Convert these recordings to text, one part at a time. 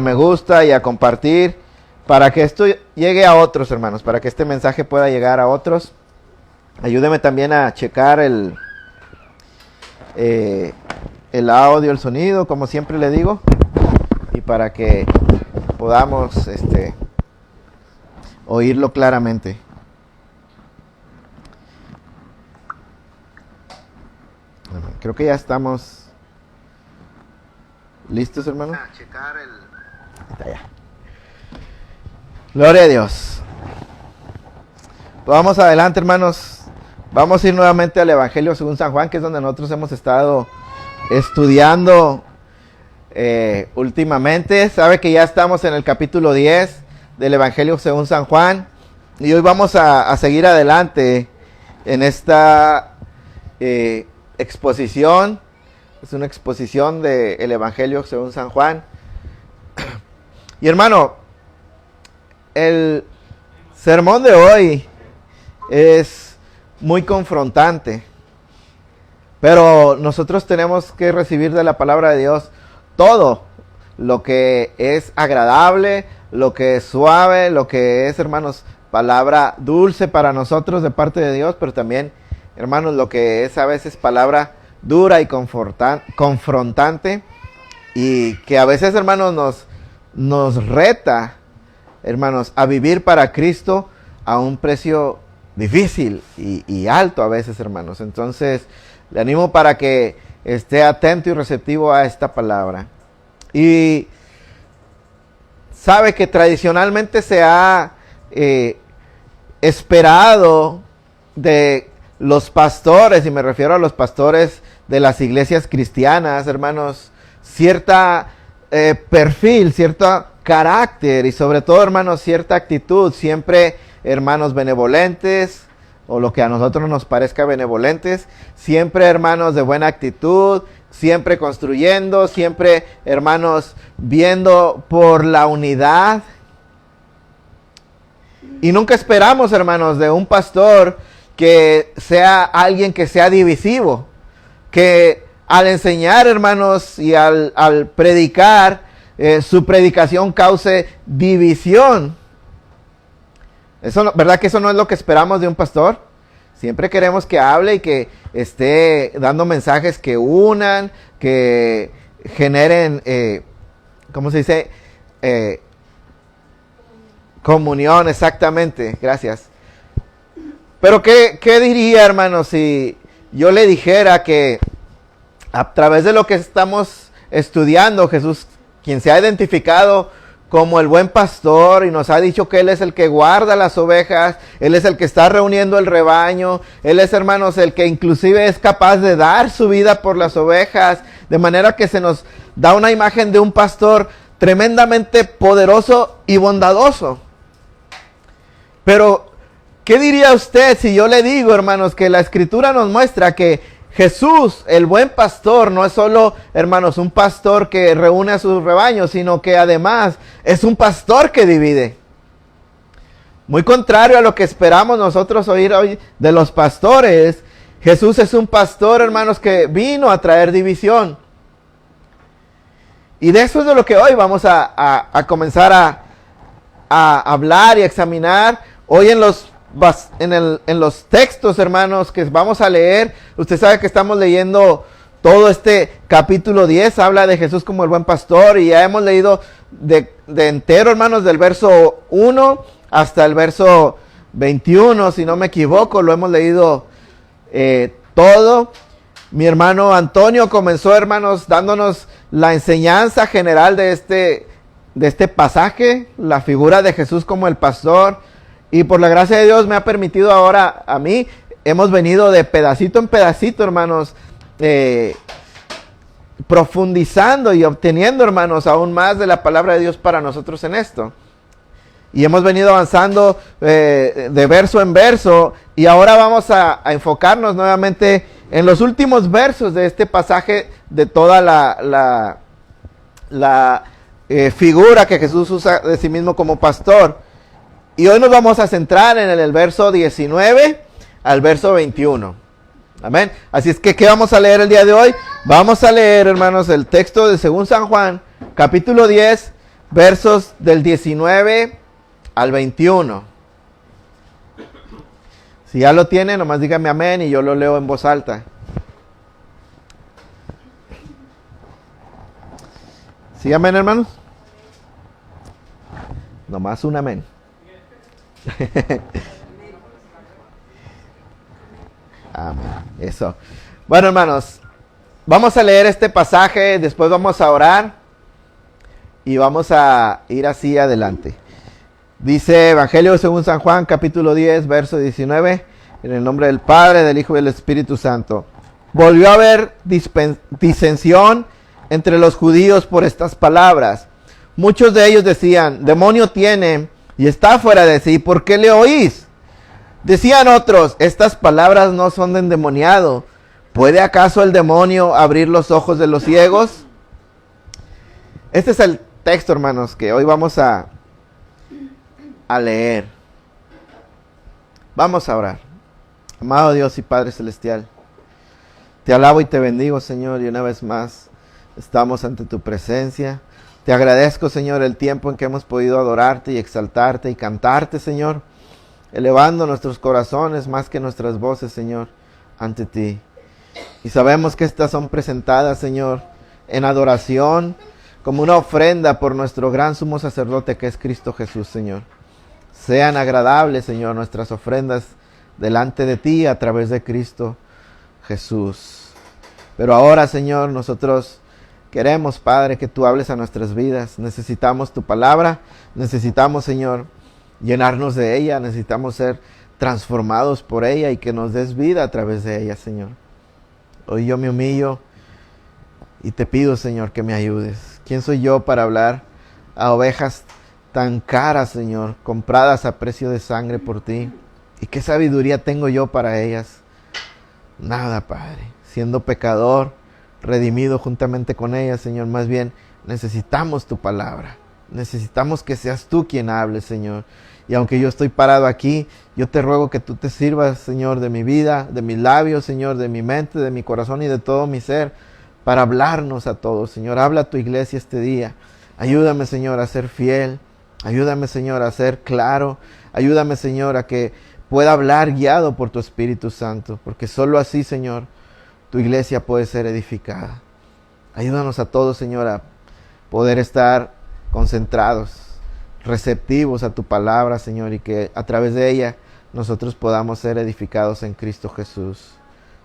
darle me gusta y a compartir para que esto llegue a otros, hermanos, para que este mensaje pueda llegar a otros. Ayúdeme también a checar el audio, el sonido, como siempre le digo, y para que podamos oírlo claramente. Creo que ya estamos listos, hermano. A checar está ya. Gloria a Dios. Vamos adelante, hermanos. Vamos a ir nuevamente al Evangelio según San Juan, que es donde nosotros hemos estado estudiando últimamente. Sabe que ya estamos en el capítulo 10 del Evangelio según San Juan. Y hoy vamos a seguir adelante en esta exposición. Es una exposición del Evangelio según San Juan. Y hermano, el sermón de hoy es muy confrontante, pero nosotros tenemos que recibir de la palabra de Dios todo lo que es agradable, lo que es suave, lo que es, hermanos, palabra dulce para nosotros de parte de Dios, pero también, hermanos, lo que es a veces palabra dura y confrontante, y que a veces, hermanos, nos reta, hermanos, a vivir para Cristo a un precio difícil y alto a veces, hermanos. Entonces, le animo para que esté atento y receptivo a esta palabra. Y sabe que tradicionalmente se ha esperado de los pastores, y me refiero a los pastores de las iglesias cristianas, hermanos, cierta perfil, cierto carácter y sobre todo, hermanos, cierta actitud, siempre, hermanos, benevolentes, o lo que a nosotros nos parezca benevolentes, siempre, hermanos, de buena actitud, siempre construyendo, siempre, hermanos, viendo por la unidad. Y nunca esperamos, hermanos, de un pastor que sea alguien que sea divisivo, que al enseñar, hermanos, y al predicar, su predicación cause división. Eso, ¿verdad que eso no es lo que esperamos de un pastor? Siempre queremos que hable y que esté dando mensajes que unan, que generen, ¿cómo se dice? Comunión, exactamente, gracias. Pero ¿qué diría, hermanos, si yo le dijera que a través de lo que estamos estudiando, Jesús, quien se ha identificado como el buen pastor y nos ha dicho que Él es el que guarda las ovejas, Él es el que está reuniendo el rebaño, Él es, hermanos, el que inclusive es capaz de dar su vida por las ovejas, de manera que se nos da una imagen de un pastor tremendamente poderoso y bondadoso. Pero, ¿qué diría usted si yo le digo, hermanos, que la Escritura nos muestra que Jesús, el buen pastor, no es solo, hermanos, un pastor que reúne a sus rebaños, sino que además es un pastor que divide? Muy contrario a lo que esperamos nosotros oír hoy de los pastores, Jesús es un pastor, hermanos, que vino a traer división. Y de eso es de lo que hoy vamos a comenzar a hablar y a examinar. Hoy en los textos, hermanos, que vamos a leer, usted sabe que estamos leyendo todo este capítulo 10, habla de Jesús como el buen pastor, y ya hemos leído de entero, hermanos, del verso 1 hasta el verso 21, si no me equivoco, lo hemos leído todo. Mi hermano Antonio comenzó, hermanos, dándonos la enseñanza general de este pasaje, la figura de Jesús como el pastor. Y por la gracia de Dios me ha permitido ahora a mí, hemos venido de pedacito en pedacito, hermanos, profundizando y obteniendo, hermanos, aún más de la palabra de Dios para nosotros en esto. Y hemos venido avanzando de verso en verso, y ahora vamos a enfocarnos nuevamente en los últimos versos de este pasaje, de toda la figura que Jesús usa de sí mismo como pastor. Y hoy nos vamos a centrar en el verso 19 al verso 21. Amén. Así es que, ¿qué vamos a leer el día de hoy? Vamos a leer, hermanos, el texto de según San Juan, capítulo 10, versos del 19 al 21. Si ya lo tiene, nomás dígame amén y yo lo leo en voz alta. ¿Sí, amén, hermanos? Nomás un amén. Amén. Eso. Bueno, hermanos, vamos a leer este pasaje, después vamos a orar y vamos a ir así adelante. Dice Evangelio según San Juan, capítulo 10, verso 19, en el nombre del Padre, del Hijo y del Espíritu Santo. Volvió a haber disensión entre los judíos por estas palabras. Muchos de ellos decían, demonio tiene y está fuera de sí, ¿por qué le oís? Decían otros, estas palabras no son de endemoniado. ¿Puede acaso el demonio abrir los ojos de los ciegos? Este es el texto, hermanos, que hoy vamos a leer. Vamos a orar. Amado Dios y Padre Celestial, te alabo y te bendigo, Señor, y una vez más estamos ante tu presencia. Te agradezco, Señor, el tiempo en que hemos podido adorarte y exaltarte y cantarte, Señor, elevando nuestros corazones más que nuestras voces, Señor, ante ti. Y sabemos que estas son presentadas, Señor, en adoración, como una ofrenda por nuestro gran sumo sacerdote que es Cristo Jesús, Señor. Sean agradables, Señor, nuestras ofrendas delante de ti a través de Cristo Jesús. Pero ahora, Señor, nosotros queremos, Padre, que tú hables a nuestras vidas. Necesitamos tu palabra, necesitamos, Señor, llenarnos de ella, necesitamos ser transformados por ella y que nos des vida a través de ella, Señor. Hoy yo me humillo y te pido, Señor, que me ayudes. ¿Quién soy yo para hablar a ovejas tan caras, Señor, compradas a precio de sangre por ti? ¿Y qué sabiduría tengo yo para ellas? Nada, Padre. Siendo pecador, redimido juntamente con ellas, Señor, más bien necesitamos tu palabra. Necesitamos que seas tú quien hable, Señor. Y aunque yo estoy parado aquí, yo te ruego que tú te sirvas, Señor, de mi vida, de mis labios, Señor, de mi mente, de mi corazón y de todo mi ser, para hablarnos a todos, Señor. Habla a tu iglesia este día. Ayúdame, Señor, a ser fiel. Ayúdame, Señor, a ser claro. Ayúdame, Señor, a que pueda hablar guiado por tu Espíritu Santo, porque solo así, Señor, tu iglesia puede ser edificada. Ayúdanos a todos, Señor, a poder estar concentrados, receptivos a tu palabra, Señor, y que a través de ella nosotros podamos ser edificados en Cristo Jesús.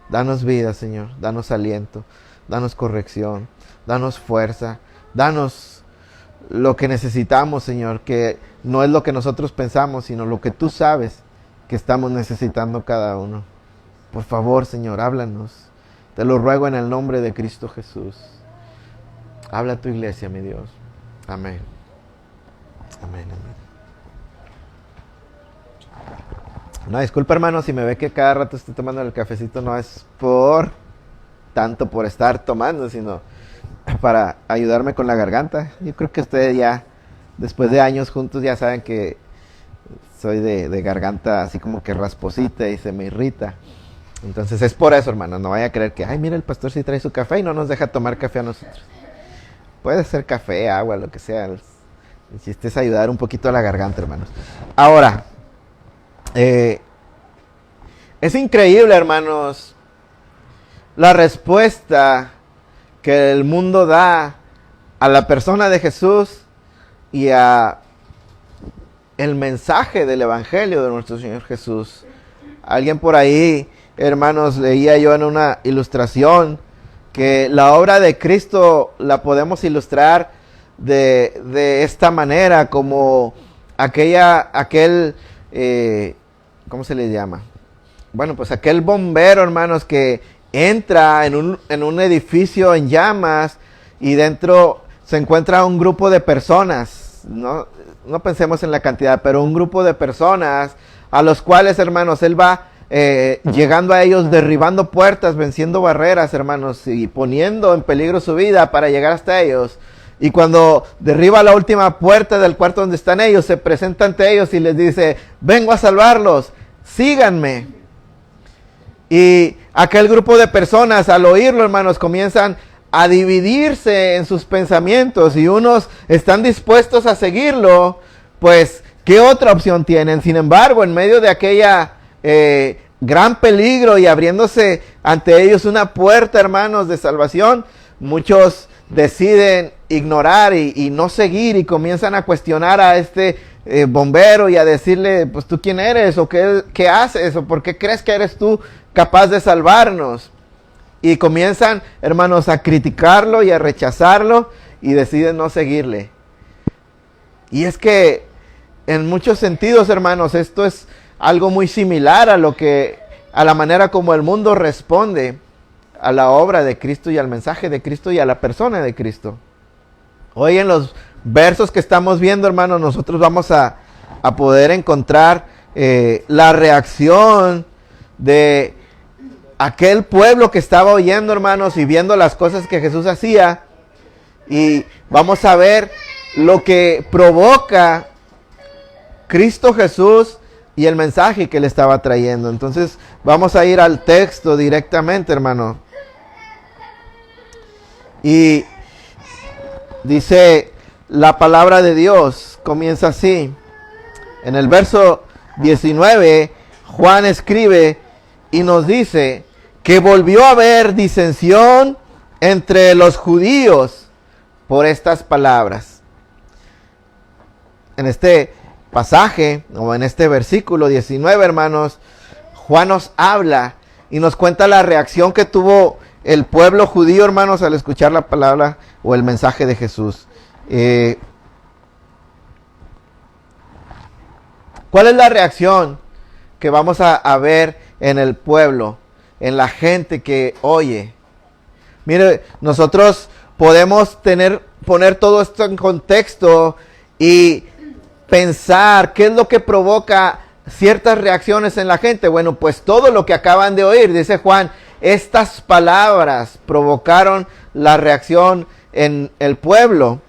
Danos vida, Señor, danos aliento, danos corrección, danos fuerza, danos lo que necesitamos, Señor, que no es lo que nosotros pensamos, sino lo que tú sabes que estamos necesitando cada uno. Por favor, Señor, háblanos. Te lo ruego en el nombre de Cristo Jesús. Habla a tu iglesia, mi Dios. Amén. Amén, amén. No, disculpa, hermano, si me ve que cada rato estoy tomando el cafecito, no es por tanto por estar tomando, sino para ayudarme con la garganta. Yo creo que ustedes ya, después de años juntos, ya saben que soy de garganta así como que rasposita y se me irrita. Entonces es por eso, hermano. No vaya a creer que, ay, mira, el pastor sí trae su café y no nos deja tomar café a nosotros. Puede ser café, agua, lo que sea. El chiste es ayudar un poquito a la garganta, hermanos. Ahora, es increíble, hermanos, la respuesta que el mundo da a la persona de Jesús y a el mensaje del Evangelio de nuestro Señor Jesús. Alguien por ahí, hermanos, leía yo en una ilustración que la obra de Cristo la podemos ilustrar de esta manera, como aquel, ¿cómo se le llama? Bueno, pues aquel bombero, hermanos, que entra en un edificio en llamas y dentro se encuentra un grupo de personas, no pensemos en la cantidad, pero un grupo de personas a los cuales, hermanos, él va llegando a ellos, derribando puertas, venciendo barreras, hermanos, y poniendo en peligro su vida para llegar hasta ellos. Y cuando derriba la última puerta del cuarto donde están ellos, se presenta ante ellos y les dice, vengo a salvarlos, síganme. Y aquel grupo de personas, al oírlo, hermanos, comienzan a dividirse en sus pensamientos y unos están dispuestos a seguirlo, pues, ¿qué otra opción tienen? Sin embargo, en medio de aquella gran peligro y abriéndose ante ellos una puerta, hermanos, de salvación, muchos deciden ignorar y no seguir y comienzan a cuestionar a este bombero y a decirle, pues, ¿tú quién eres? ¿O qué haces? ¿O por qué crees que eres tú capaz de salvarnos? Y comienzan, hermanos, a criticarlo y a rechazarlo y deciden no seguirle. Y es que en muchos sentidos, hermanos, esto es algo muy similar a la manera como el mundo responde a la obra de Cristo y al mensaje de Cristo y a la persona de Cristo. Hoy en los versos que estamos viendo, hermanos, nosotros vamos a poder encontrar la reacción de aquel pueblo que estaba oyendo, hermanos, y viendo las cosas que Jesús hacía. Y vamos a ver lo que provoca Cristo Jesús y el mensaje que le estaba trayendo. Entonces vamos a ir al texto directamente, hermano. Y dice la palabra de Dios, comienza así. En el verso 19, Juan escribe y nos dice que volvió a haber disensión entre los judíos por estas palabras. En este pasaje, o en este versículo 19, hermanos, Juan nos habla y nos cuenta la reacción que tuvo el pueblo judío, hermanos, al escuchar la palabra o el mensaje de Jesús. ¿Cuál es la reacción que vamos a ver en el pueblo, en la gente que oye? Mire, nosotros podemos poner todo esto en contexto y pensar qué es lo que provoca ciertas reacciones en la gente. Bueno, pues todo lo que acaban de oír, dice Juan, estas palabras provocaron la reacción en el pueblo.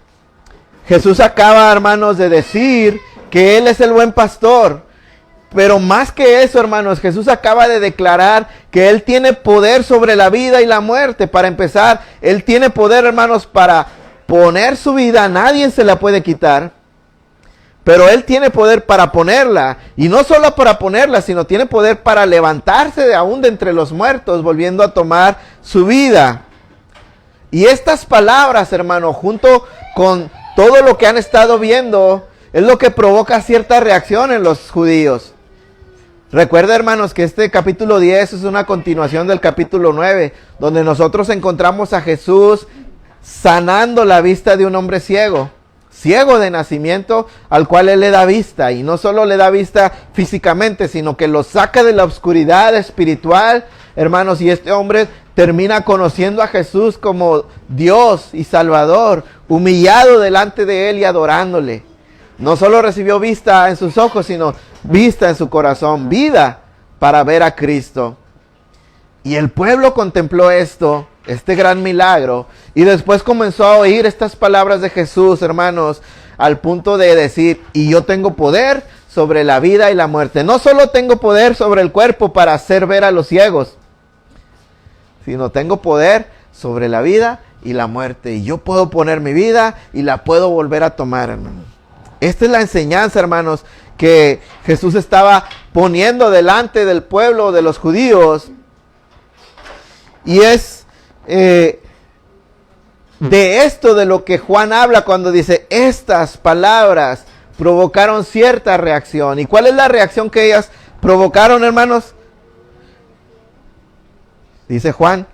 Jesús acaba, hermanos, de decir que Él es el buen pastor. Pero más que eso, hermanos, Jesús acaba de declarar que Él tiene poder sobre la vida y la muerte. Para empezar, Él tiene poder, hermanos, para poner su vida. Nadie se la puede quitar. Pero Él tiene poder para ponerla. Y no solo para ponerla, sino tiene poder para levantarse aún de entre los muertos, volviendo a tomar su vida. Y estas palabras, hermano, junto con todo lo que han estado viendo, es lo que provoca cierta reacción en los judíos. Recuerda, hermanos, que este capítulo 10 es una continuación del capítulo 9, donde nosotros encontramos a Jesús sanando la vista de un hombre ciego de nacimiento, al cual Él le da vista. Y no solo le da vista físicamente, sino que lo saca de la oscuridad espiritual, hermanos, y este hombre termina conociendo a Jesús como Dios y Salvador, humillado delante de Él y adorándole. No solo recibió vista en sus ojos, sino vista en su corazón, vida para ver a Cristo. Y el pueblo contempló esto, este gran milagro, y después comenzó a oír estas palabras de Jesús, hermanos, al punto de decir, y yo tengo poder sobre la vida y la muerte. No solo tengo poder sobre el cuerpo para hacer ver a los ciegos, sino tengo poder sobre la vida y la muerte. Y yo puedo poner mi vida y la puedo volver a tomar, hermanos. Esta es la enseñanza, hermanos, que Jesús estaba poniendo delante del pueblo de los judíos. Y es de esto de lo que Juan habla cuando dice, estas palabras provocaron cierta reacción. ¿Y cuál es la reacción que ellas provocaron, hermanos? Dice Juan,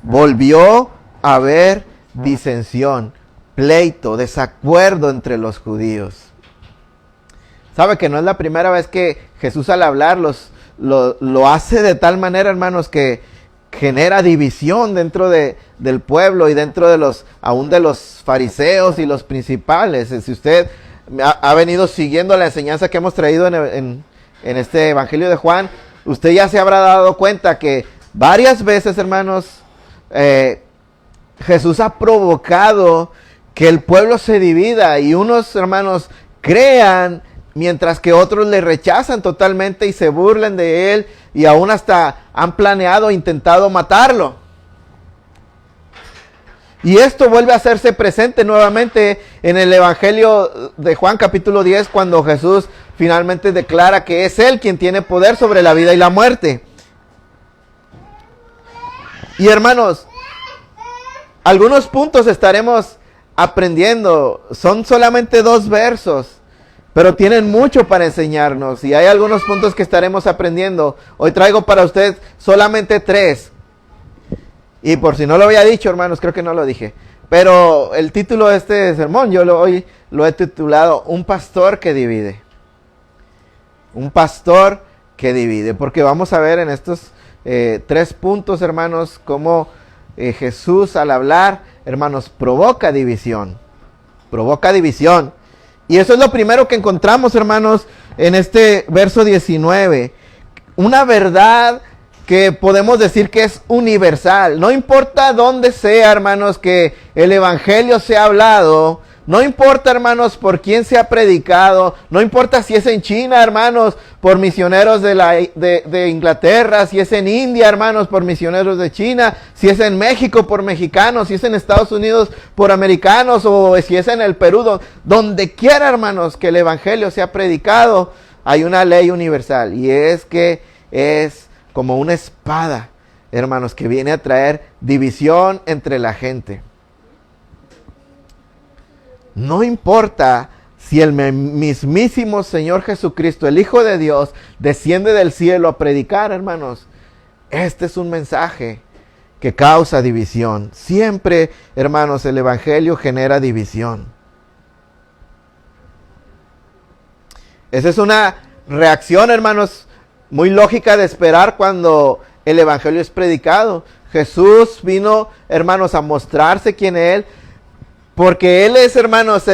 volvió a haber disensión, pleito, desacuerdo entre los judíos. Sabe que no es la primera vez que Jesús al hablar lo hace de tal manera, hermanos, que genera división dentro del pueblo y dentro de aún de los fariseos y los principales. Si usted ha venido siguiendo la enseñanza que hemos traído en este Evangelio de Juan, usted ya se habrá dado cuenta que varias veces, hermanos, Jesús ha provocado que el pueblo se divida y unos, hermanos, crean, mientras que otros le rechazan totalmente y se burlen de Él y aún hasta han planeado, intentado matarlo. Y esto vuelve a hacerse presente nuevamente en el Evangelio de Juan capítulo 10, cuando Jesús finalmente declara que es Él quien tiene poder sobre la vida y la muerte. Y hermanos, algunos puntos estaremos aprendiendo. Son solamente 2 versos, pero tienen mucho para enseñarnos. Y hay algunos puntos que estaremos aprendiendo. Hoy traigo para usted solamente 3. Y por si no lo había dicho, hermanos, creo que no lo dije. Pero el título de este sermón, hoy lo he titulado Un pastor que divide. Un pastor que divide. Porque vamos a ver en estos 3 puntos, hermanos, cómo Jesús al hablar, hermanos, provoca división. Provoca división. Y eso es lo primero que encontramos, hermanos, en este verso 19. Una verdad que podemos decir que es universal. No importa dónde sea, hermanos, que el evangelio sea hablado. No importa, hermanos, por quién se ha predicado. No importa si es en China, hermanos, por misioneros de Inglaterra. Si es en India, hermanos, por misioneros de China. Si es en México, por mexicanos. Si es en Estados Unidos, por americanos. O si es en el Perú. Donde quiera, hermanos, que el evangelio sea predicado, hay una ley universal. Y es que es como una espada, hermanos, que viene a traer división entre la gente. No importa si el mismísimo Señor Jesucristo, el Hijo de Dios, desciende del cielo a predicar, hermanos. Este es un mensaje que causa división. Siempre, hermanos, el evangelio genera división. Esa es una reacción, hermanos, muy lógica de esperar cuando el evangelio es predicado. Jesús vino, hermanos, a mostrarse quién es Él. Porque Él es, hermanos,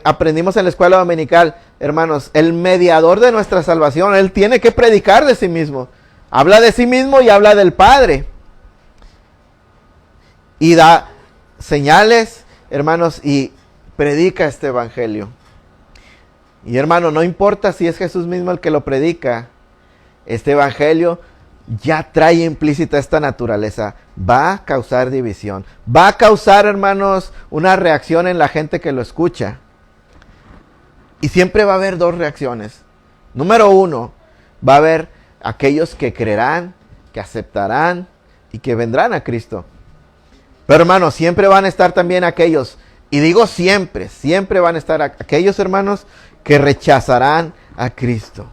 aprendimos en la escuela dominical, hermanos, el mediador de nuestra salvación. Él tiene que predicar de sí mismo. Habla de sí mismo y habla del Padre. Y da señales, hermanos, y predica este evangelio. Y hermano, no importa si es Jesús mismo el que lo predica, este evangelio ya trae implícita esta naturaleza. Va a causar división. Va a causar, hermanos, una reacción en la gente que lo escucha. Y siempre va a haber 2 reacciones. Número 1, va a haber aquellos que creerán, que aceptarán y que vendrán a Cristo. Pero hermanos, siempre van a estar también aquellos, y digo siempre, siempre van a estar aquellos, hermanos, que rechazarán a Cristo.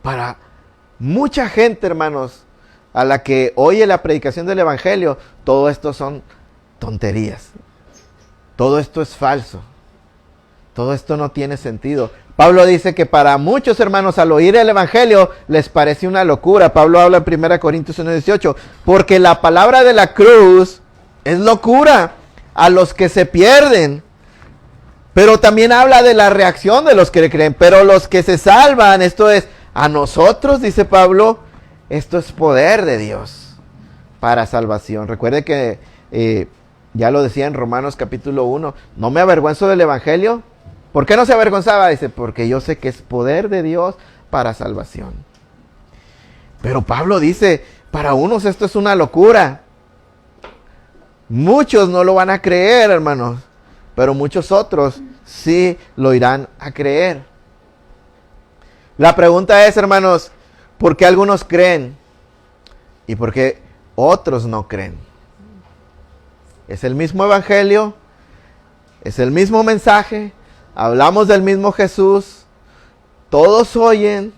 Para mucha gente, hermanos, a la que oye la predicación del evangelio, todo esto son tonterías. Todo esto es falso. Todo esto no tiene sentido. Pablo dice que para muchos, hermanos, al oír el evangelio les parece una locura. Pablo habla en 1 Corintios 1:18, porque la palabra de la cruz es locura a los que se pierden. Pero también habla de la reacción de los que le creen. Pero los que se salvan, esto es, a nosotros, dice Pablo, esto es poder de Dios para salvación. Recuerde que ya lo decía en Romanos capítulo 1, no me avergüenzo del evangelio. ¿Por qué no se avergonzaba? Dice, porque yo sé que es poder de Dios para salvación. Pero Pablo dice, para unos esto es una locura. Muchos no lo van a creer, hermanos, pero muchos otros sí lo irán a creer. La pregunta es, hermanos, ¿por qué algunos creen y por qué otros no creen? Es el mismo evangelio, es el mismo mensaje, hablamos del mismo Jesús, todos oyen,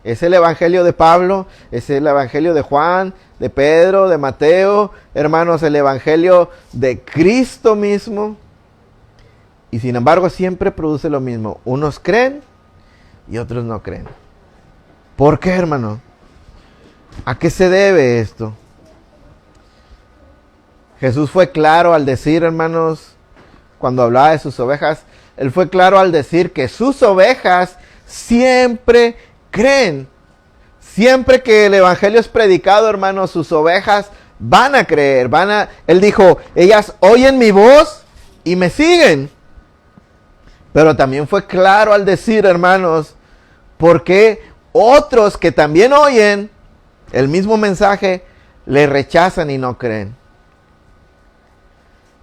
es el evangelio de Pablo, es el evangelio de Juan, de Pedro, de Mateo, hermanos, el evangelio de Cristo mismo. Y sin embargo siempre produce lo mismo, unos creen y otros no creen. ¿Por qué, hermano? ¿A qué se debe esto? Jesús fue claro al decir, hermanos, cuando hablaba de sus ovejas, Él fue claro al decir que sus ovejas siempre creen. Siempre que el evangelio es predicado, hermanos, sus ovejas van a creer, Él dijo, ellas oyen mi voz y me siguen. Pero también fue claro al decir, hermanos, porque otros que también oyen el mismo mensaje le rechazan y no creen.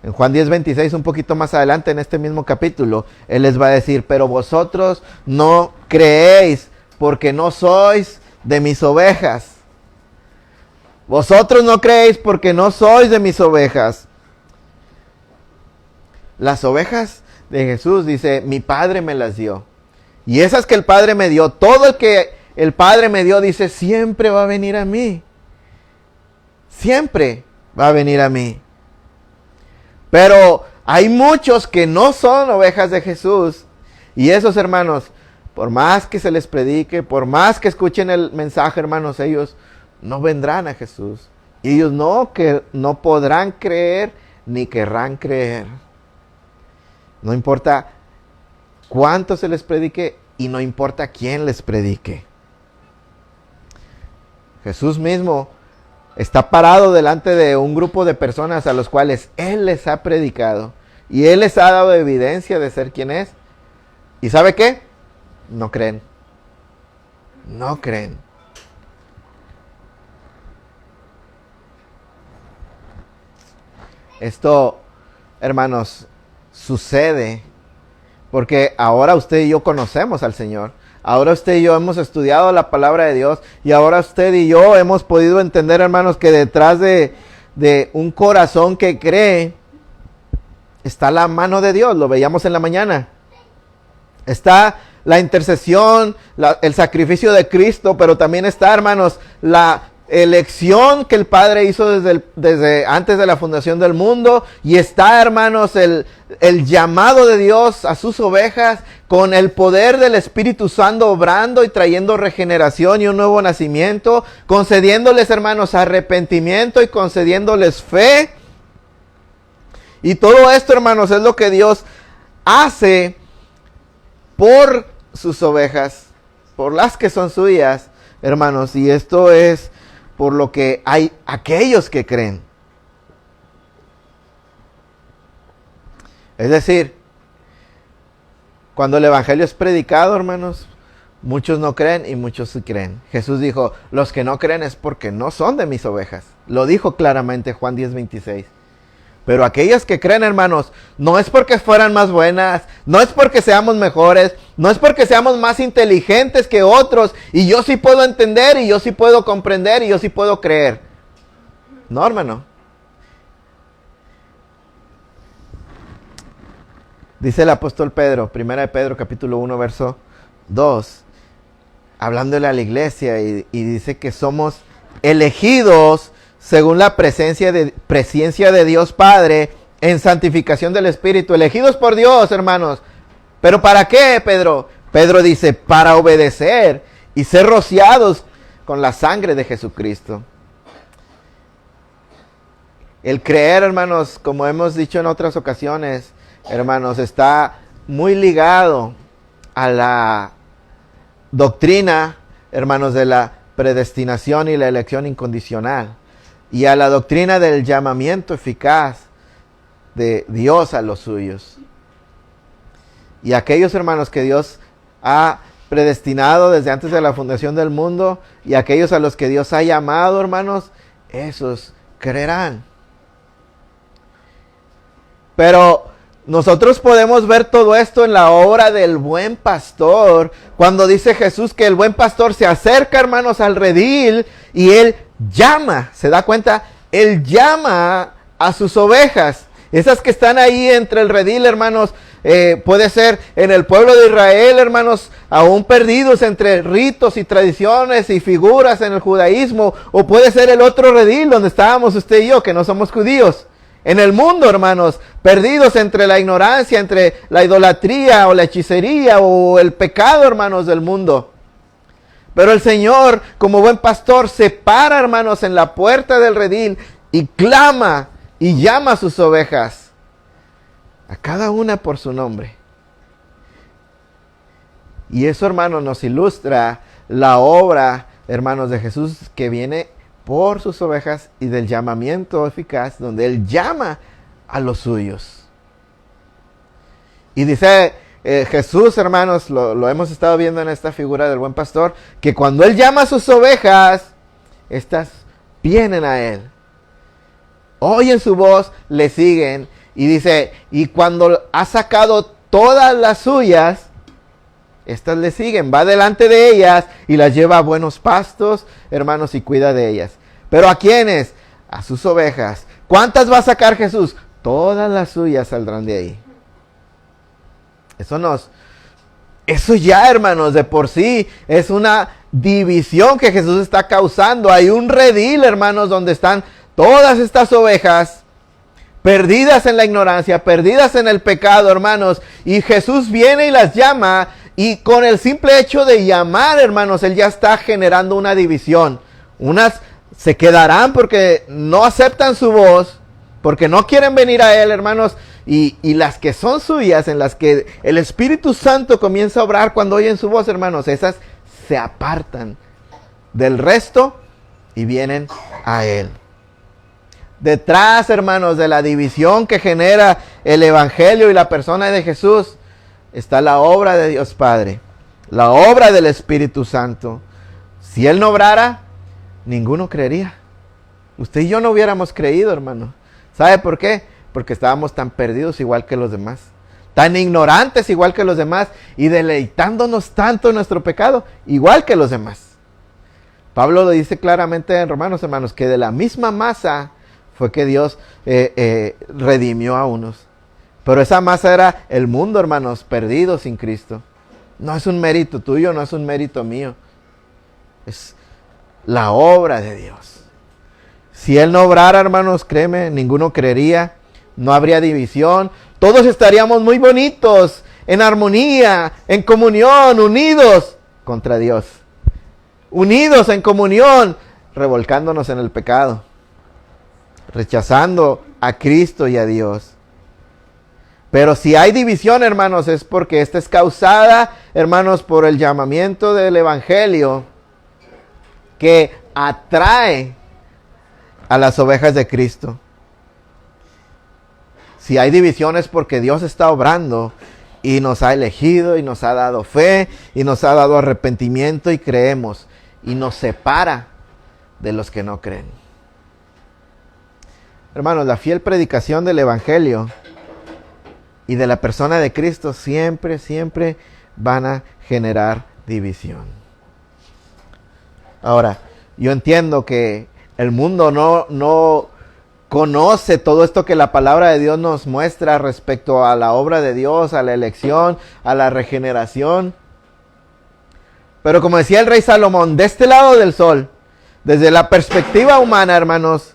En Juan 10:26, un poquito más adelante en este mismo capítulo, Él les va a decir, pero vosotros no creéis porque no sois de mis ovejas. Vosotros no creéis porque no sois de mis ovejas. Las ovejas de Jesús, dice, mi Padre me las dio. Y esas que el Padre me dio, todo el que el Padre me dio, dice, siempre va a venir a mí. Siempre va a venir a mí. Pero hay muchos que no son ovejas de Jesús. Y esos hermanos, por más que se les predique, por más que escuchen el mensaje, hermanos, ellos no vendrán a Jesús. Y ellos no podrán creer ni querrán creer. No importa cuánto se les predique y no importa quién les predique. Jesús mismo está parado delante de un grupo de personas a los cuales Él les ha predicado. Y Él les ha dado evidencia de ser quien es. ¿Y sabe qué? No creen. No creen. Esto, hermanos, sucede porque ahora usted y yo conocemos al Señor. Ahora usted y yo hemos estudiado la palabra de Dios y ahora usted y yo hemos podido entender, hermanos, que detrás de un corazón que cree está la mano de Dios. Lo veíamos en la mañana. Está la intercesión, el sacrificio de Cristo, pero también está, hermanos, la elección que el Padre hizo desde antes de la fundación del mundo, y está, hermanos, el llamado de Dios a sus ovejas con el poder del Espíritu Santo obrando y trayendo regeneración y un nuevo nacimiento, concediéndoles, hermanos, arrepentimiento y concediéndoles fe. Y todo esto, hermanos, es lo que Dios hace por sus ovejas, por las que son suyas, hermanos, y esto es por lo que hay aquellos que creen. Es decir, cuando el evangelio es predicado, hermanos, muchos no creen y muchos sí creen. Jesús dijo, los que no creen es porque no son de mis ovejas. Lo dijo claramente Juan 10:26. Pero aquellas que creen, hermanos, no es porque fueran más buenas, no es porque seamos mejores, no es porque seamos más inteligentes que otros, y yo sí puedo entender, y yo sí puedo comprender, y yo sí puedo creer. No, hermano. Dice el apóstol Pedro, 1 de Pedro capítulo 1, verso 2, hablándole a la iglesia, y dice que somos elegidos según la presencia de Dios Padre en santificación del Espíritu, elegidos por Dios, hermanos. ¿Pero para qué, Pedro? Pedro dice, para obedecer y ser rociados con la sangre de Jesucristo. El creer, hermanos, como hemos dicho en otras ocasiones, hermanos, está muy ligado a la doctrina, hermanos, de la predestinación y la elección incondicional, y a la doctrina del llamamiento eficaz de Dios a los suyos. Y aquellos, hermanos, que Dios ha predestinado desde antes de la fundación del mundo, y aquellos a los que Dios ha llamado, hermanos, esos creerán. Pero nosotros podemos ver todo esto en la obra del buen pastor, cuando dice Jesús que el buen pastor se acerca, hermanos, al redil, y Él llama, ¿se da cuenta? Él llama a sus ovejas, esas que están ahí entre el redil, hermanos. Puede ser en el pueblo de Israel, hermanos, aún perdidos entre ritos y tradiciones y figuras en el judaísmo, o puede ser el otro redil donde estábamos usted y yo, que no somos judíos. En el mundo, hermanos, perdidos entre la ignorancia, entre la idolatría o la hechicería o el pecado, hermanos, del mundo. Pero el Señor, como buen pastor, se para, hermanos, en la puerta del redil y clama y llama a sus ovejas, a cada una por su nombre. Y eso, hermanos, nos ilustra la obra, hermanos, de Jesús, que viene por sus ovejas, y del llamamiento eficaz, donde Él llama a los suyos. Y dice Jesús, hermanos, lo hemos estado viendo en esta figura del buen pastor, que cuando Él llama a sus ovejas, estas vienen a Él, oyen su voz, le siguen, Y dice, y cuando ha sacado todas las suyas, estas le siguen, va delante de ellas y las lleva a buenos pastos, hermanos, y cuida de ellas. ¿Pero a quiénes? A sus ovejas. ¿Cuántas va a sacar Jesús? Todas las suyas saldrán de ahí. Eso ya, hermanos, de por sí es una división que Jesús está causando. Hay un redil, hermanos, donde están todas estas ovejas perdidas en la ignorancia, perdidas en el pecado, hermanos. Y Jesús viene y las llama. Y con el simple hecho de llamar, hermanos, Él ya está generando una división. Unas se quedarán porque no aceptan su voz, porque no quieren venir a Él, hermanos. Y las que son suyas, en las que el Espíritu Santo comienza a obrar cuando oyen su voz, hermanos, esas se apartan del resto y vienen a Él. Detrás, hermanos, de la división que genera el Evangelio y la persona de Jesús, está la obra de Dios Padre, la obra del Espíritu Santo. Si Él no obrara, ninguno creería. Usted y yo no hubiéramos creído, hermano. ¿Sabe por qué? Porque estábamos tan perdidos igual que los demás, tan ignorantes igual que los demás y deleitándonos tanto en nuestro pecado igual que los demás. Pablo lo dice claramente en Romanos, hermanos, que de la misma masa fue que Dios redimió a unos. Pero esa masa era el mundo, hermanos, perdido sin Cristo. No es un mérito tuyo, no es un mérito mío. Es la obra de Dios. Si Él no obrara, hermanos, créeme, ninguno creería. No habría división. Todos estaríamos muy bonitos, en armonía, en comunión, unidos contra Dios. Unidos en comunión, revolcándonos en el pecado. Rechazando a Cristo y a Dios. Pero si hay división, hermanos, es porque esta es causada, hermanos, por el llamamiento del Evangelio que atrae a las ovejas de Cristo. Si hay división es porque Dios está obrando y nos ha elegido y nos ha dado fe y nos ha dado arrepentimiento y creemos y nos separa de los que no creen. Hermanos, la fiel predicación del Evangelio y de la persona de Cristo siempre van a generar división. Ahora, yo entiendo que el mundo no conoce todo esto que la palabra de Dios nos muestra respecto a la obra de Dios, a la elección, a la regeneración. Pero como decía el rey Salomón, de este lado del sol, desde la perspectiva humana, hermanos,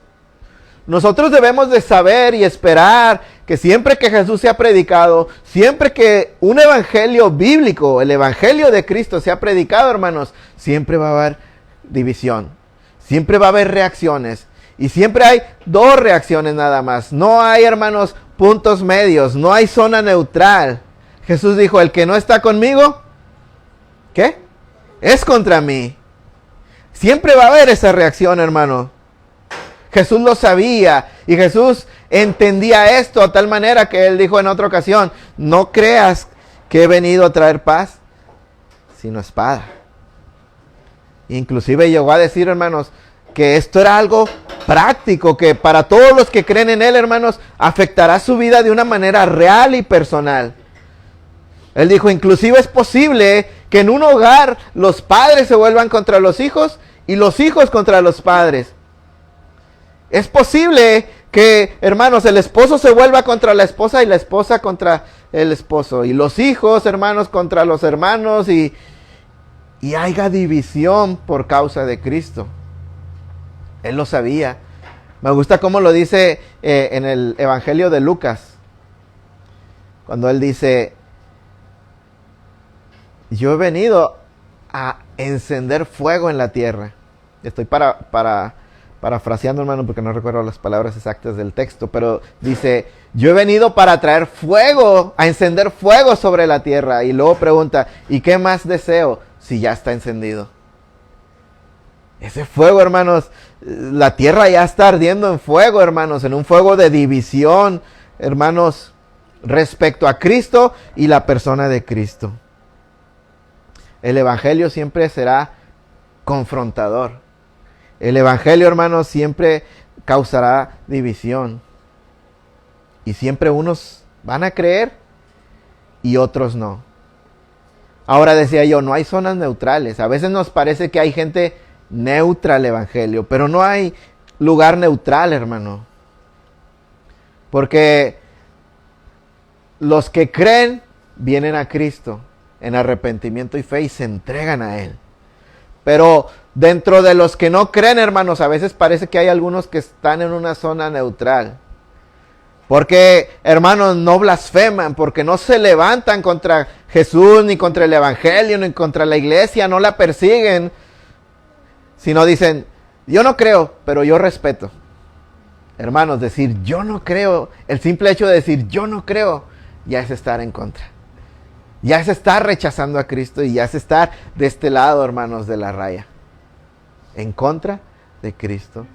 nosotros debemos de saber y esperar que siempre que Jesús sea predicado, siempre que un evangelio bíblico, el evangelio de Cristo sea predicado, hermanos, siempre va a haber división, siempre va a haber reacciones. Y siempre hay dos reacciones nada más. No hay, hermanos, puntos medios. No hay zona neutral. Jesús dijo, el que no está conmigo, ¿qué? Es contra mí. Siempre va a haber esa reacción, hermano. Jesús lo sabía. Y Jesús entendía esto a tal manera que Él dijo en otra ocasión, no creas que he venido a traer paz, sino espada. Inclusive llegó a decir, hermanos, que esto era algo práctico, que para todos los que creen en Él, hermanos, afectará su vida de una manera real y personal. Él dijo, inclusive es posible que en un hogar los padres se vuelvan contra los hijos y los hijos contra los padres. Es posible que, hermanos, el esposo se vuelva contra la esposa y la esposa contra el esposo. Y los hijos, hermanos, contra los hermanos y haya división por causa de Cristo. Él lo sabía. Me gusta cómo lo dice en el Evangelio de Lucas. Cuando Él dice, yo he venido a encender fuego en la tierra. Estoy parafraseando, hermano, porque no recuerdo las palabras exactas del texto. Pero dice, yo he venido para traer fuego, a encender fuego sobre la tierra. Y luego pregunta, ¿y qué más deseo si ya está encendido? Ese fuego, hermanos, la tierra ya está ardiendo en fuego, hermanos, en un fuego de división, hermanos, respecto a Cristo y la persona de Cristo. El Evangelio siempre será confrontador. El Evangelio, hermanos, siempre causará división. Y siempre unos van a creer y otros no. Ahora decía yo, no hay zonas neutrales. A veces nos parece que hay gente neutra al evangelio, pero no hay lugar neutral, hermano. Porque los que creen vienen a Cristo en arrepentimiento y fe y se entregan a Él. Pero dentro de los que no creen, hermanos, a veces parece que hay algunos que están en una zona neutral. Porque, hermanos, no blasfeman, porque no se levantan contra Jesús, ni contra el evangelio, ni contra la iglesia, no la persiguen, sino dicen, yo no creo, pero yo respeto. Hermanos, decir yo no creo, el simple hecho de decir yo no creo, ya es estar en contra. Ya es estar rechazando a Cristo y ya es estar de este lado, hermanos, de la raya. En contra de Cristo.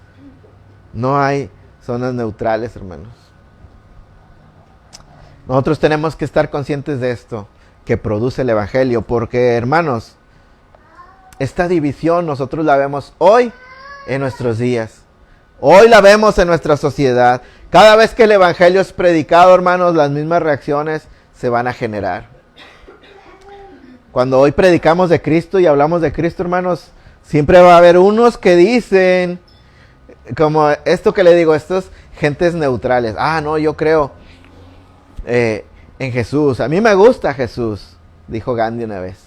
No hay zonas neutrales, hermanos. Nosotros tenemos que estar conscientes de esto que produce el evangelio, porque, hermanos, esta división nosotros la vemos hoy en nuestros días. Hoy la vemos en nuestra sociedad. Cada vez que el evangelio es predicado, hermanos, las mismas reacciones se van a generar. Cuando hoy predicamos de Cristo y hablamos de Cristo, hermanos, siempre va a haber unos que dicen, como esto que le digo, estos gentes neutrales. Ah, no, yo creo en Jesús. A mí me gusta Jesús, dijo Gandhi una vez.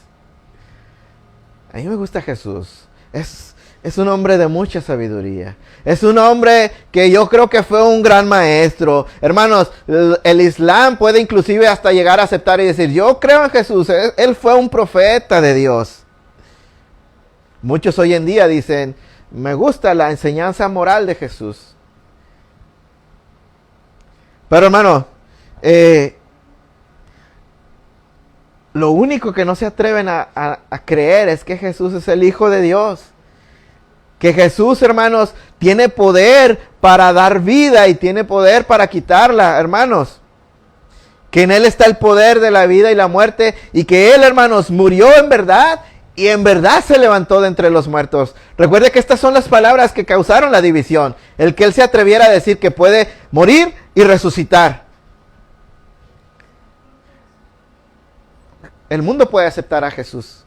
A mí me gusta Jesús. Es un hombre de mucha sabiduría. Es un hombre que yo creo que fue un gran maestro. Hermanos, el Islam puede inclusive hasta llegar a aceptar y decir, yo creo en Jesús. Él fue un profeta de Dios. Muchos hoy en día dicen, me gusta la enseñanza moral de Jesús. Pero, hermano, lo único que no se atreven a creer es que Jesús es el Hijo de Dios. Que Jesús, hermanos, tiene poder para dar vida y tiene poder para quitarla, hermanos. Que en Él está el poder de la vida y la muerte y que Él, hermanos, murió en verdad y en verdad se levantó de entre los muertos. Recuerde que estas son las palabras que causaron la división. El que Él se atreviera a decir que puede morir y resucitar. El mundo puede aceptar a Jesús,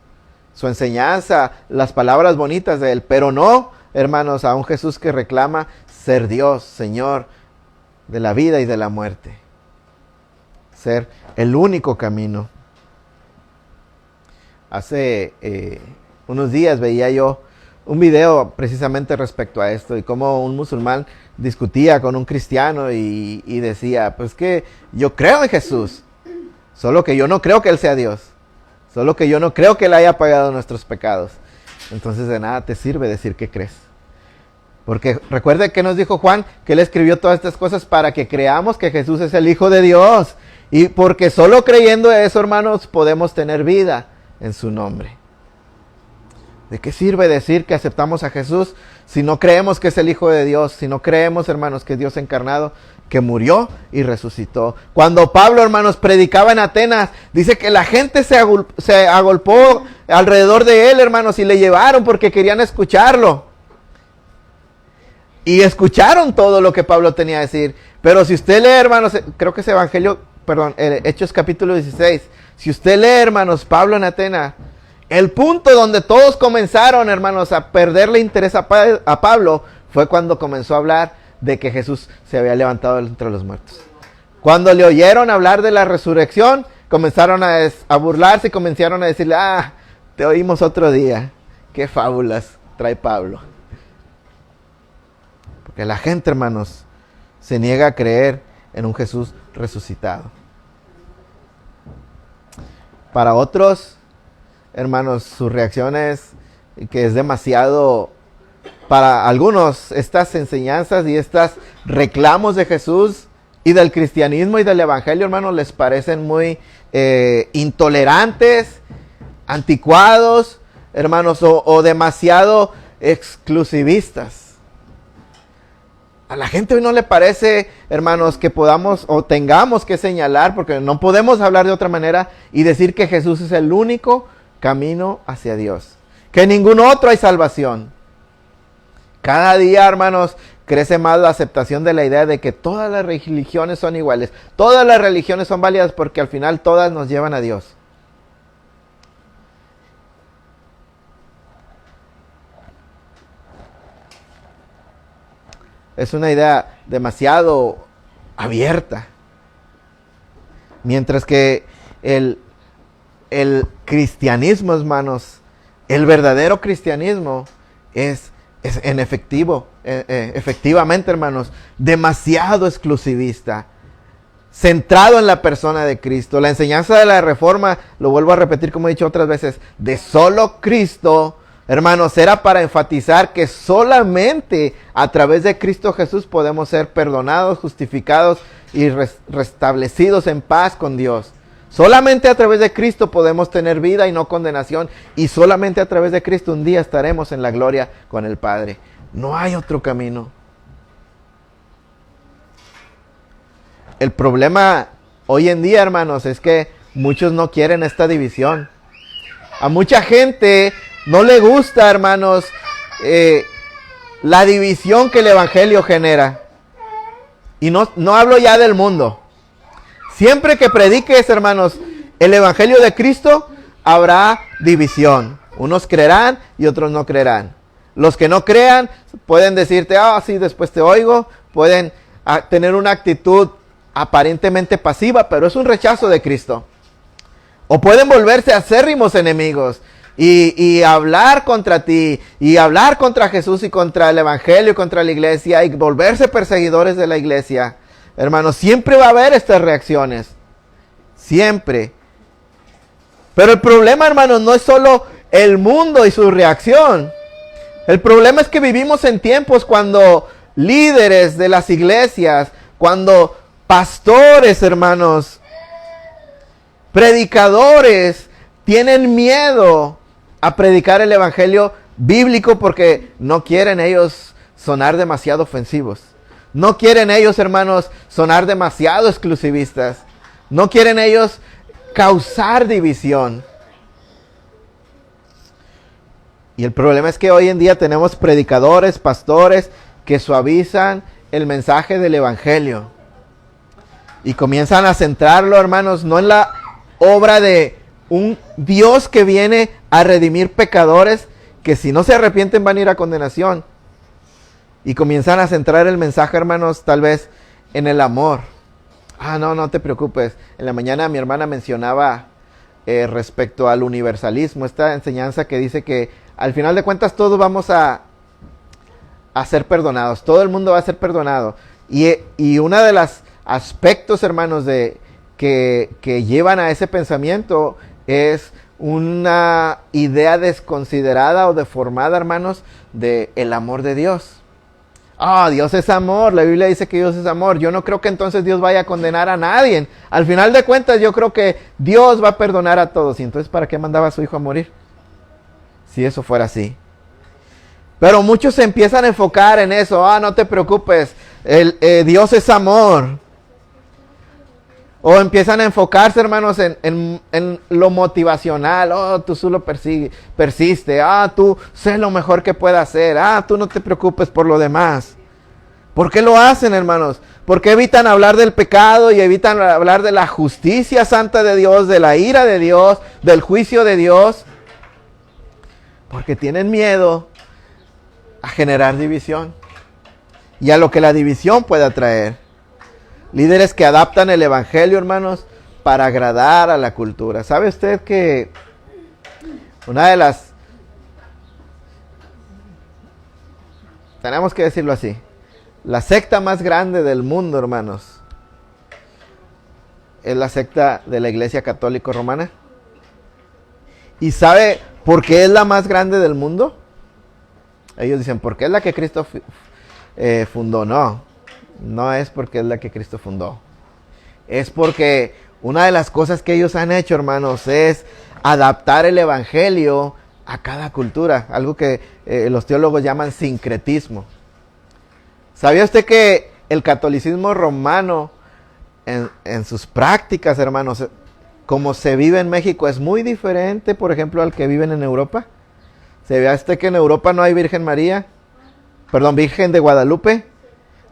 su enseñanza, las palabras bonitas de Él, pero no, hermanos, a un Jesús que reclama ser Dios, Señor de la vida y de la muerte. Ser el único camino. Hace unos días veía yo un video precisamente respecto a esto y cómo un musulmán discutía con un cristiano y decía, pues que yo creo en Jesús, solo que yo no creo que Él sea Dios. Solo que yo no creo que Él haya pagado nuestros pecados. Entonces de nada te sirve decir que crees. Porque recuerde que nos dijo Juan que Él escribió todas estas cosas para que creamos que Jesús es el Hijo de Dios. Y porque solo creyendo eso, hermanos, podemos tener vida en su nombre. ¿De qué sirve decir que aceptamos a Jesús si no creemos que es el Hijo de Dios? Si no creemos, hermanos, que es Dios encarnado, que murió y resucitó. Cuando Pablo, hermanos, predicaba en Atenas, dice que la gente se agolpó alrededor de él, hermanos, y le llevaron porque querían escucharlo. Y escucharon todo lo que Pablo tenía a decir. Pero si usted lee, hermanos, creo que es Hechos capítulo 16. Si usted lee, hermanos, Pablo en Atenas, el punto donde todos comenzaron, hermanos, a perderle interés a Pablo fue cuando comenzó a hablar de que Jesús se había levantado entre los muertos. Cuando le oyeron hablar de la resurrección, comenzaron a burlarse y comenzaron a decirle, te oímos otro día. Qué fábulas trae Pablo. Porque la gente, hermanos, se niega a creer en un Jesús resucitado. Para otros, hermanos, su reacción es que es demasiado. Para algunos, estas enseñanzas y estos reclamos de Jesús y del cristianismo y del evangelio, hermanos, les parecen muy intolerantes, anticuados, hermanos, o demasiado exclusivistas. A la gente hoy no le parece, hermanos, que podamos o tengamos que señalar, porque no podemos hablar de otra manera y decir que Jesús es el único camino hacia Dios. Que en ningún otro hay salvación. Cada día, hermanos, crece más la aceptación de la idea de que todas las religiones son iguales. Todas las religiones son válidas porque al final todas nos llevan a Dios. Es una idea demasiado abierta. Mientras que el cristianismo, hermanos, el verdadero cristianismo es en efectivamente, hermanos, demasiado exclusivista, centrado en la persona de Cristo. La enseñanza de la Reforma, lo vuelvo a repetir como he dicho otras veces, de solo Cristo, hermanos, era para enfatizar que solamente a través de Cristo Jesús podemos ser perdonados, justificados y restablecidos en paz con Dios. Solamente a través de Cristo podemos tener vida y no condenación. Y solamente a través de Cristo un día estaremos en la gloria con el Padre. No hay otro camino. El problema hoy en día, hermanos, es que muchos no quieren esta división. A mucha gente no le gusta, hermanos, la división que el Evangelio genera. Y no hablo ya del mundo. Siempre que prediques, hermanos, el Evangelio de Cristo, habrá división. Unos creerán y otros no creerán. Los que no crean pueden decirte, sí, después te oigo. Pueden tener una actitud aparentemente pasiva, pero es un rechazo de Cristo. O pueden volverse acérrimos enemigos y hablar contra ti, y hablar contra Jesús y contra el Evangelio y contra la iglesia, y volverse perseguidores de la iglesia. Hermanos, siempre va a haber estas reacciones. Siempre. Pero el problema, hermanos, no es solo el mundo y su reacción. El problema es que vivimos en tiempos cuando líderes de las iglesias, cuando pastores, hermanos, predicadores, tienen miedo a predicar el evangelio bíblico porque no quieren ellos sonar demasiado ofensivos. No quieren ellos, hermanos, sonar demasiado exclusivistas. No quieren ellos causar división. Y el problema es que hoy en día tenemos predicadores, pastores, que suavizan el mensaje del evangelio. Y comienzan a centrarlo, hermanos, no en la obra de un Dios que viene a redimir pecadores, que si no se arrepienten van a ir a condenación. Y comienzan a centrar el mensaje, hermanos, tal vez en el amor. No te preocupes. En la mañana mi hermana mencionaba respecto al universalismo, esta enseñanza que dice que al final de cuentas todos vamos a ser perdonados. Todo el mundo va a ser perdonado. Y uno de los aspectos, hermanos, que llevan a ese pensamiento es una idea desconsiderada o deformada, hermanos, de el amor de Dios. Dios es amor, la Biblia dice que Dios es amor. Yo no creo que entonces Dios vaya a condenar a nadie. Al final de cuentas yo creo que Dios va a perdonar a todos. ¿Y entonces para qué mandaba a su hijo a morir? Si eso fuera así. Pero muchos se empiezan a enfocar en eso. No te preocupes, Dios es amor. O empiezan a enfocarse, hermanos, en lo motivacional. Tú solo persiste. Tú sé lo mejor que puedas hacer. Tú no te preocupes por lo demás. ¿Por qué lo hacen, hermanos? ¿Por qué evitan hablar del pecado y evitan hablar de la justicia santa de Dios, de la ira de Dios, del juicio de Dios? Porque tienen miedo a generar división y a lo que la división pueda traer. Líderes que adaptan el evangelio, hermanos, para agradar a la cultura. ¿Sabe usted que una de las... tenemos que decirlo así. La secta más grande del mundo, hermanos, es la secta de la Iglesia Católica Romana. ¿Y sabe por qué es la más grande del mundo? Ellos dicen, porque es la que Cristo fundó. No es porque es la que Cristo fundó. Es porque una de las cosas que ellos han hecho, hermanos, es adaptar el evangelio a cada cultura. Algo que los teólogos llaman sincretismo. ¿Sabía usted que el catolicismo romano, en sus prácticas, hermanos, como se vive en México, es muy diferente, por ejemplo, al que viven en Europa? ¿Sabía usted que en Europa no hay Virgen de Guadalupe?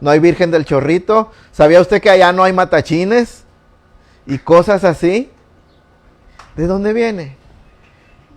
no hay Virgen del Chorrito. ¿Sabía usted que allá no hay matachines? Y cosas así. ¿De dónde viene?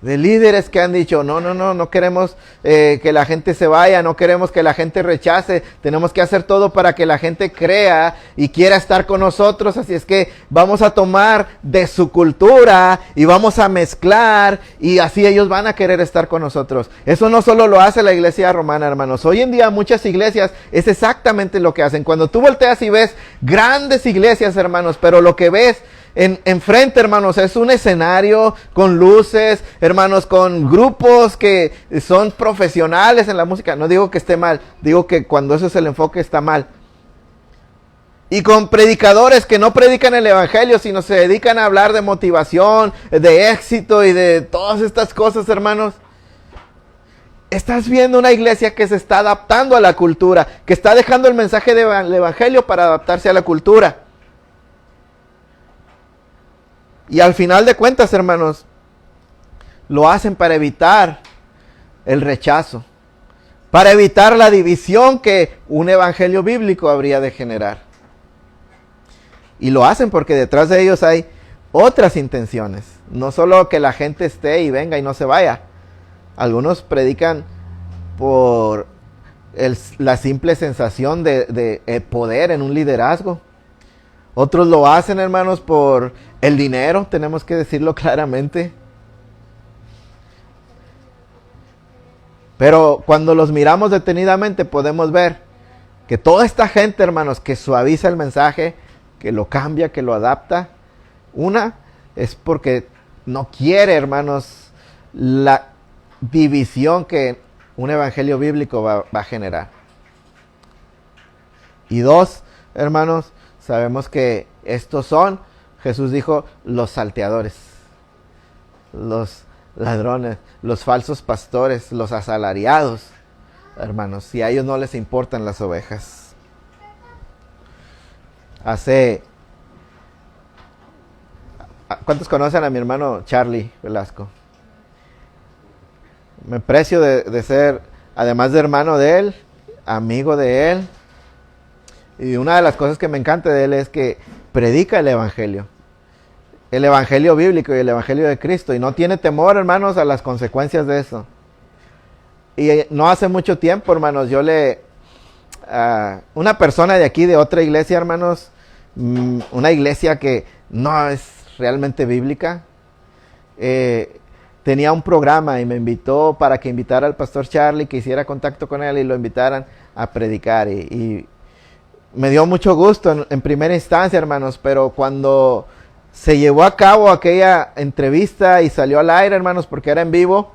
De líderes que han dicho, no queremos que la gente se vaya, no queremos que la gente rechace, tenemos que hacer todo para que la gente crea y quiera estar con nosotros, así es que vamos a tomar de su cultura y vamos a mezclar y así ellos van a querer estar con nosotros. Eso no solo lo hace la iglesia romana, hermanos, hoy en día muchas iglesias es exactamente lo que hacen. Cuando tú volteas y ves grandes iglesias, hermanos, pero lo que ves enfrente, hermanos, es un escenario con luces, hermanos, con grupos que son profesionales en la música. No digo que esté mal, digo que cuando eso es el enfoque está mal. Y con predicadores que no predican el evangelio, sino se dedican a hablar de motivación, de éxito y de todas estas cosas, hermanos. Estás viendo una iglesia que se está adaptando a la cultura, que está dejando el mensaje del evangelio para adaptarse a la cultura. Y al final de cuentas, hermanos, lo hacen para evitar el rechazo, para evitar la división que un evangelio bíblico habría de generar. Y lo hacen porque detrás de ellos hay otras intenciones. No solo que la gente esté y venga y no se vaya. Algunos predican por la simple sensación de poder en un liderazgo. Otros lo hacen, hermanos, por el dinero, tenemos que decirlo claramente. Pero cuando los miramos detenidamente podemos ver que toda esta gente, hermanos, que suaviza el mensaje, que lo cambia, que lo adapta, una es porque no quiere, hermanos, la división que un evangelio bíblico va a generar. Y dos, hermanos, sabemos que estos son, Jesús dijo, los salteadores, los ladrones, los falsos pastores, los asalariados, hermanos, si a ellos no les importan las ovejas. ¿Cuántos conocen a mi hermano Charlie Velasco? Me precio de ser, además de hermano de él, amigo de él. Y una de las cosas que me encanta de él es que predica el evangelio bíblico y el evangelio de Cristo, y no tiene temor, hermanos, a las consecuencias de eso. Y no hace mucho tiempo, hermanos, una persona de aquí, de otra iglesia, hermanos, una iglesia que no es realmente bíblica, tenía un programa y me invitó para que invitara al pastor Charlie, que hiciera contacto con él y lo invitaran a predicar. Y me dio mucho gusto en primera instancia, hermanos, pero cuando se llevó a cabo aquella entrevista y salió al aire, hermanos, porque era en vivo,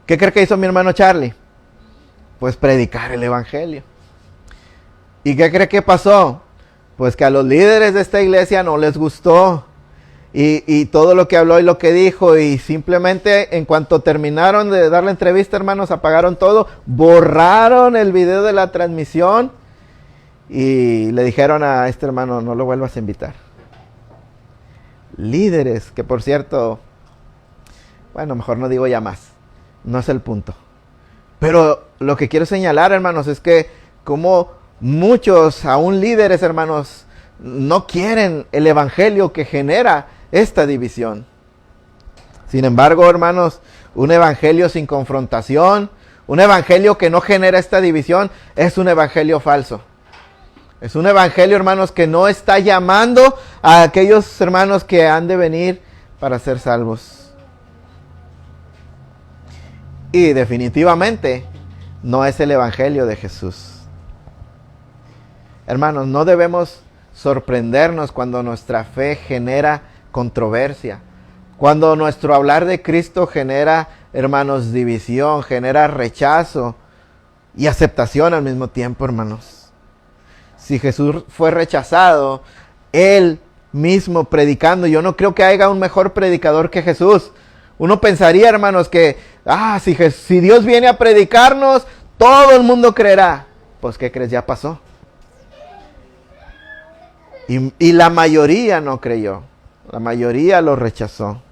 ¿qué cree que hizo mi hermano Charlie? Pues predicar el evangelio. ¿Y qué cree que pasó? Pues que a los líderes de esta iglesia no les gustó. Y todo lo que habló y lo que dijo, y simplemente en cuanto terminaron de dar la entrevista, hermanos, apagaron todo, borraron el video de la transmisión y le dijeron a este hermano, no lo vuelvas a invitar. Líderes, que por cierto, bueno, mejor no digo ya más, no es el punto. Pero lo que quiero señalar, hermanos, es que como muchos, aún líderes, hermanos, no quieren el evangelio que genera esta división. Sin embargo, hermanos, un evangelio sin confrontación, un evangelio que no genera esta división, es un evangelio falso. Es un evangelio, hermanos, que no está llamando a aquellos hermanos que han de venir para ser salvos. Y definitivamente no es el evangelio de Jesús. Hermanos, no debemos sorprendernos cuando nuestra fe genera controversia. Cuando nuestro hablar de Cristo genera, hermanos, división, genera rechazo y aceptación al mismo tiempo, hermanos. Si Jesús fue rechazado, Él mismo predicando, yo no creo que haya un mejor predicador que Jesús. Uno pensaría, hermanos, que si Dios viene a predicarnos, todo el mundo creerá. Pues, ¿qué crees? Ya pasó. Y la mayoría no creyó. La mayoría lo rechazó.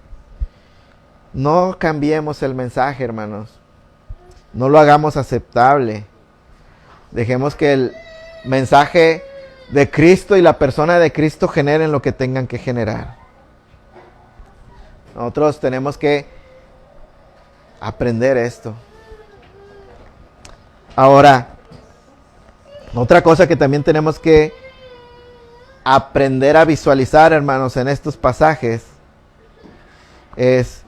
No cambiemos el mensaje, hermanos. No lo hagamos aceptable. Dejemos que el mensaje de Cristo y la persona de Cristo generen lo que tengan que generar. Nosotros tenemos que aprender esto. Ahora, otra cosa que también tenemos que aprender a visualizar, hermanos, en estos pasajes es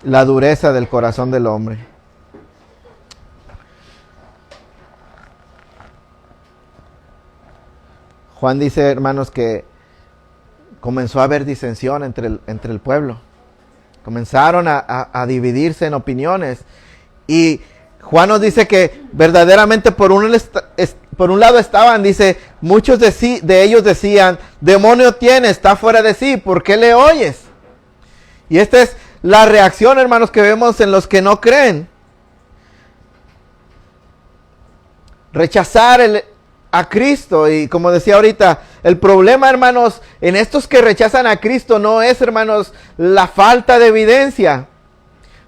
la dureza del corazón del hombre. Juan dice, hermanos, que comenzó a haber disensión entre el pueblo. Comenzaron a dividirse en opiniones. Y Juan nos dice que verdaderamente por un lado estaban, dice, muchos de ellos decían, demonio tiene, está fuera de sí, ¿por qué le oyes? Y esta es la reacción, hermanos, que vemos en los que no creen. Rechazar a Cristo. Y como decía ahorita, el problema, hermanos, en estos que rechazan a Cristo no es, hermanos, la falta de evidencia.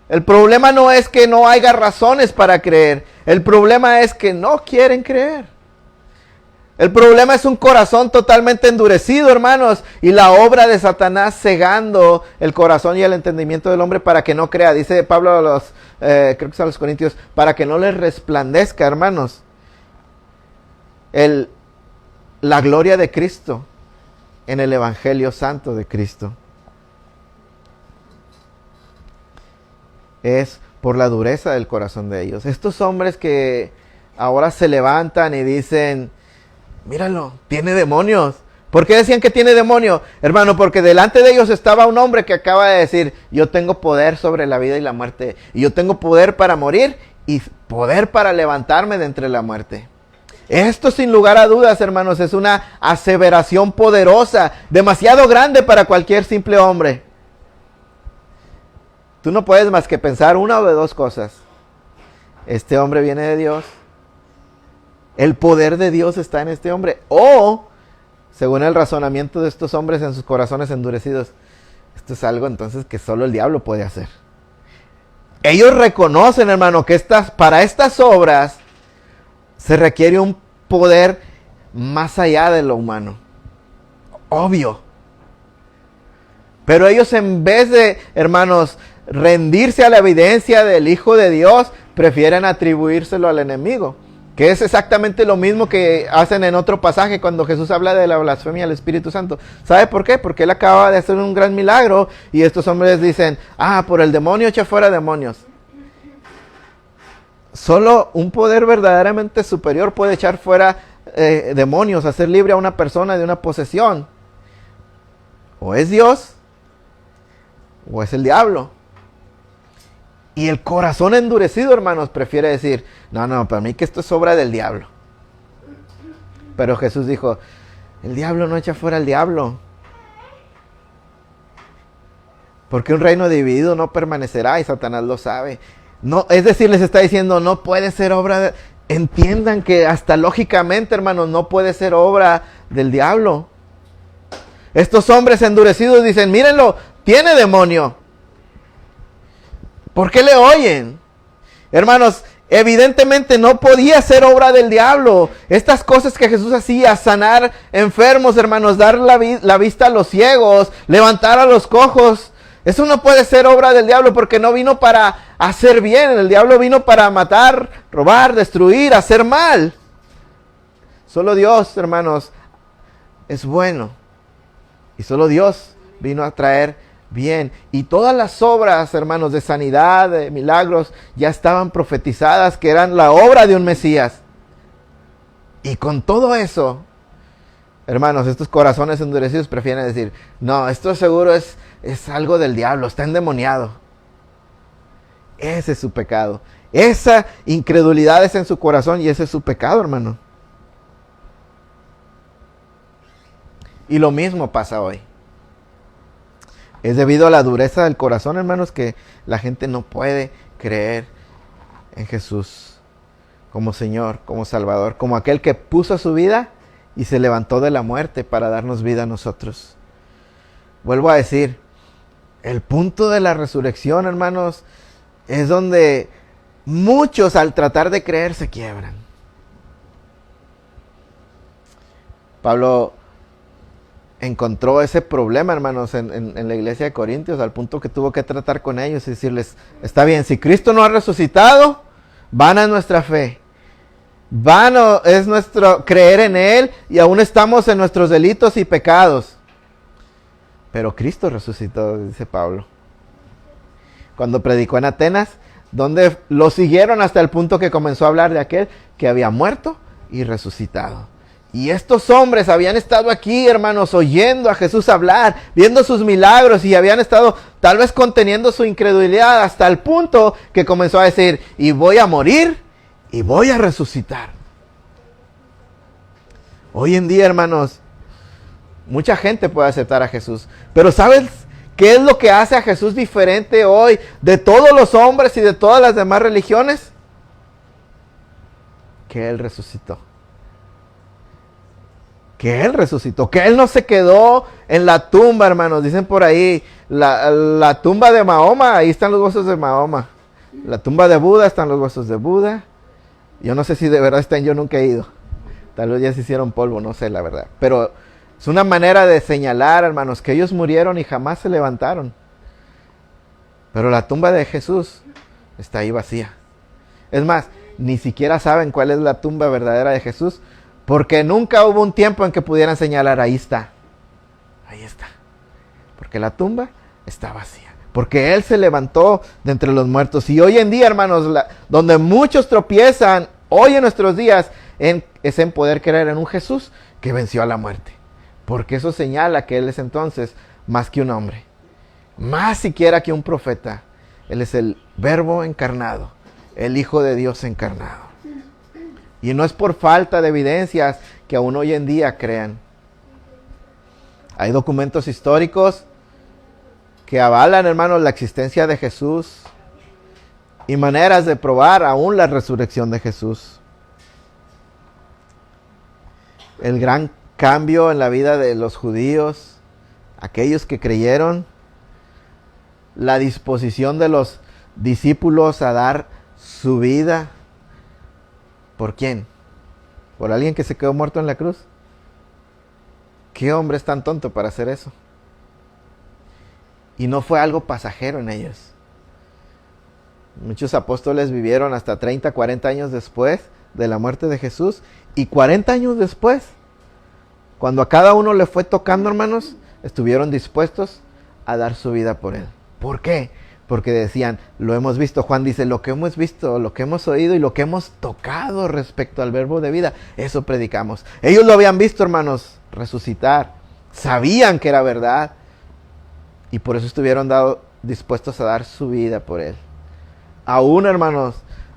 El problema no es que no haya razones para creer. El problema es que no quieren creer. El problema es un corazón totalmente endurecido, hermanos, y la obra de Satanás cegando el corazón y el entendimiento del hombre para que no crea. Dice Pablo a creo que es a los Corintios, para que no les resplandezca, hermanos, la gloria de Cristo en el Evangelio Santo de Cristo. Es por la dureza del corazón de ellos. Estos hombres que ahora se levantan y dicen, míralo, tiene demonios. ¿Por qué decían que tiene demonio? Hermano, porque delante de ellos estaba un hombre que acaba de decir, yo tengo poder sobre la vida y la muerte. Y yo tengo poder para morir y poder para levantarme de entre la muerte. Esto sin lugar a dudas, hermanos, es una aseveración poderosa, demasiado grande para cualquier simple hombre. Tú no puedes más que pensar una o de dos cosas. Este hombre viene de Dios. El poder de Dios está en este hombre. O, según el razonamiento de estos hombres en sus corazones endurecidos, esto es algo entonces que solo el diablo puede hacer. Ellos reconocen, hermano, que para estas obras se requiere un poder más allá de lo humano. Obvio. Pero ellos, en vez de, hermanos, rendirse a la evidencia del Hijo de Dios, prefieren atribuírselo al enemigo. Que es exactamente lo mismo que hacen en otro pasaje cuando Jesús habla de la blasfemia al Espíritu Santo. ¿Sabe por qué? Porque Él acaba de hacer un gran milagro y estos hombres dicen, por el demonio echa fuera demonios. Solo un poder verdaderamente superior puede echar fuera demonios, hacer libre a una persona de una posesión. O es Dios, o es el diablo. Y el corazón endurecido, hermanos, prefiere decir, no, para mí que esto es obra del diablo. Pero Jesús dijo, el diablo no echa fuera al diablo. Porque un reino dividido no permanecerá y Satanás lo sabe. No, es decir, les está diciendo, no puede ser obra de... Entiendan que hasta lógicamente, hermanos, no puede ser obra del diablo. Estos hombres endurecidos dicen, mírenlo, tiene demonio. ¿Por qué le oyen? Hermanos, evidentemente no podía ser obra del diablo. Estas cosas que Jesús hacía, sanar enfermos, hermanos, dar la vista a los ciegos, levantar a los cojos, eso no puede ser obra del diablo porque no vino para hacer bien. El diablo vino para matar, robar, destruir, hacer mal. Solo Dios, hermanos, es bueno. Y solo Dios vino a traer bien. Y todas las obras, hermanos, de sanidad, de milagros, ya estaban profetizadas que eran la obra de un Mesías. Y con todo eso, hermanos, estos corazones endurecidos prefieren decir, no, esto seguro es algo del diablo, está endemoniado. Ese es su pecado. Esa incredulidad es en su corazón y ese es su pecado, hermano. Y lo mismo pasa hoy. Es debido a la dureza del corazón, hermanos, que la gente no puede creer en Jesús como Señor, como Salvador, como aquel que puso su vida y se levantó de la muerte para darnos vida a nosotros. Vuelvo a decir, el punto de la resurrección, hermanos, es donde muchos al tratar de creer se quiebran. Pablo encontró ese problema, hermanos, en la iglesia de Corintios, al punto que tuvo que tratar con ellos y decirles, está bien, si Cristo no ha resucitado, vana es nuestra fe, vano es nuestro creer en Él, y aún estamos en nuestros delitos y pecados. Pero Cristo resucitó, dice Pablo. Cuando predicó en Atenas, donde lo siguieron hasta el punto que comenzó a hablar de aquel que había muerto y resucitado. Y estos hombres habían estado aquí, hermanos, oyendo a Jesús hablar, viendo sus milagros, y habían estado tal vez conteniendo su incredulidad hasta el punto que comenzó a decir, y voy a morir y voy a resucitar. Hoy en día, hermanos, mucha gente puede aceptar a Jesús, pero ¿sabes qué es lo que hace a Jesús diferente hoy de todos los hombres y de todas las demás religiones? Que Él resucitó. Que Él resucitó, que Él no se quedó en la tumba, hermanos. Dicen por ahí, la tumba de Mahoma, ahí están los huesos de Mahoma. La tumba de Buda, están los huesos de Buda. Yo no sé si de verdad están, yo nunca he ido. Tal vez ya se hicieron polvo, no sé la verdad. Pero es una manera de señalar, hermanos, que ellos murieron y jamás se levantaron. Pero la tumba de Jesús está ahí vacía. Es más, ni siquiera saben cuál es la tumba verdadera de Jesús, porque nunca hubo un tiempo en que pudieran señalar, ahí está. Ahí está. Porque la tumba está vacía. Porque Él se levantó de entre los muertos. Y hoy en día, hermanos, donde muchos tropiezan, hoy en nuestros días, es en poder creer en un Jesús que venció a la muerte. Porque eso señala que Él es entonces más que un hombre. Más siquiera que un profeta. Él es el Verbo encarnado. El Hijo de Dios encarnado. Y no es por falta de evidencias que aún hoy en día crean. Hay documentos históricos que avalan, hermanos, la existencia de Jesús y maneras de probar aún la resurrección de Jesús. El gran cambio en la vida de los judíos, aquellos que creyeron, la disposición de los discípulos a dar su vida. ¿Por quién? ¿Por alguien que se quedó muerto en la cruz? ¿Qué hombre es tan tonto para hacer eso? Y no fue algo pasajero en ellos. Muchos apóstoles vivieron hasta 30, 40 años después de la muerte de Jesús. Y 40 años después, cuando a cada uno le fue tocando, hermanos, estuvieron dispuestos a dar su vida por Él. ¿Por qué? Porque decían, lo hemos visto. Juan dice, lo que hemos visto, lo que hemos oído y lo que hemos tocado respecto al verbo de vida, eso predicamos. Ellos lo habían visto, hermanos, resucitar. Sabían que era verdad. Y por eso estuvieron dispuestos a dar su vida por Él. Aún, hermanos,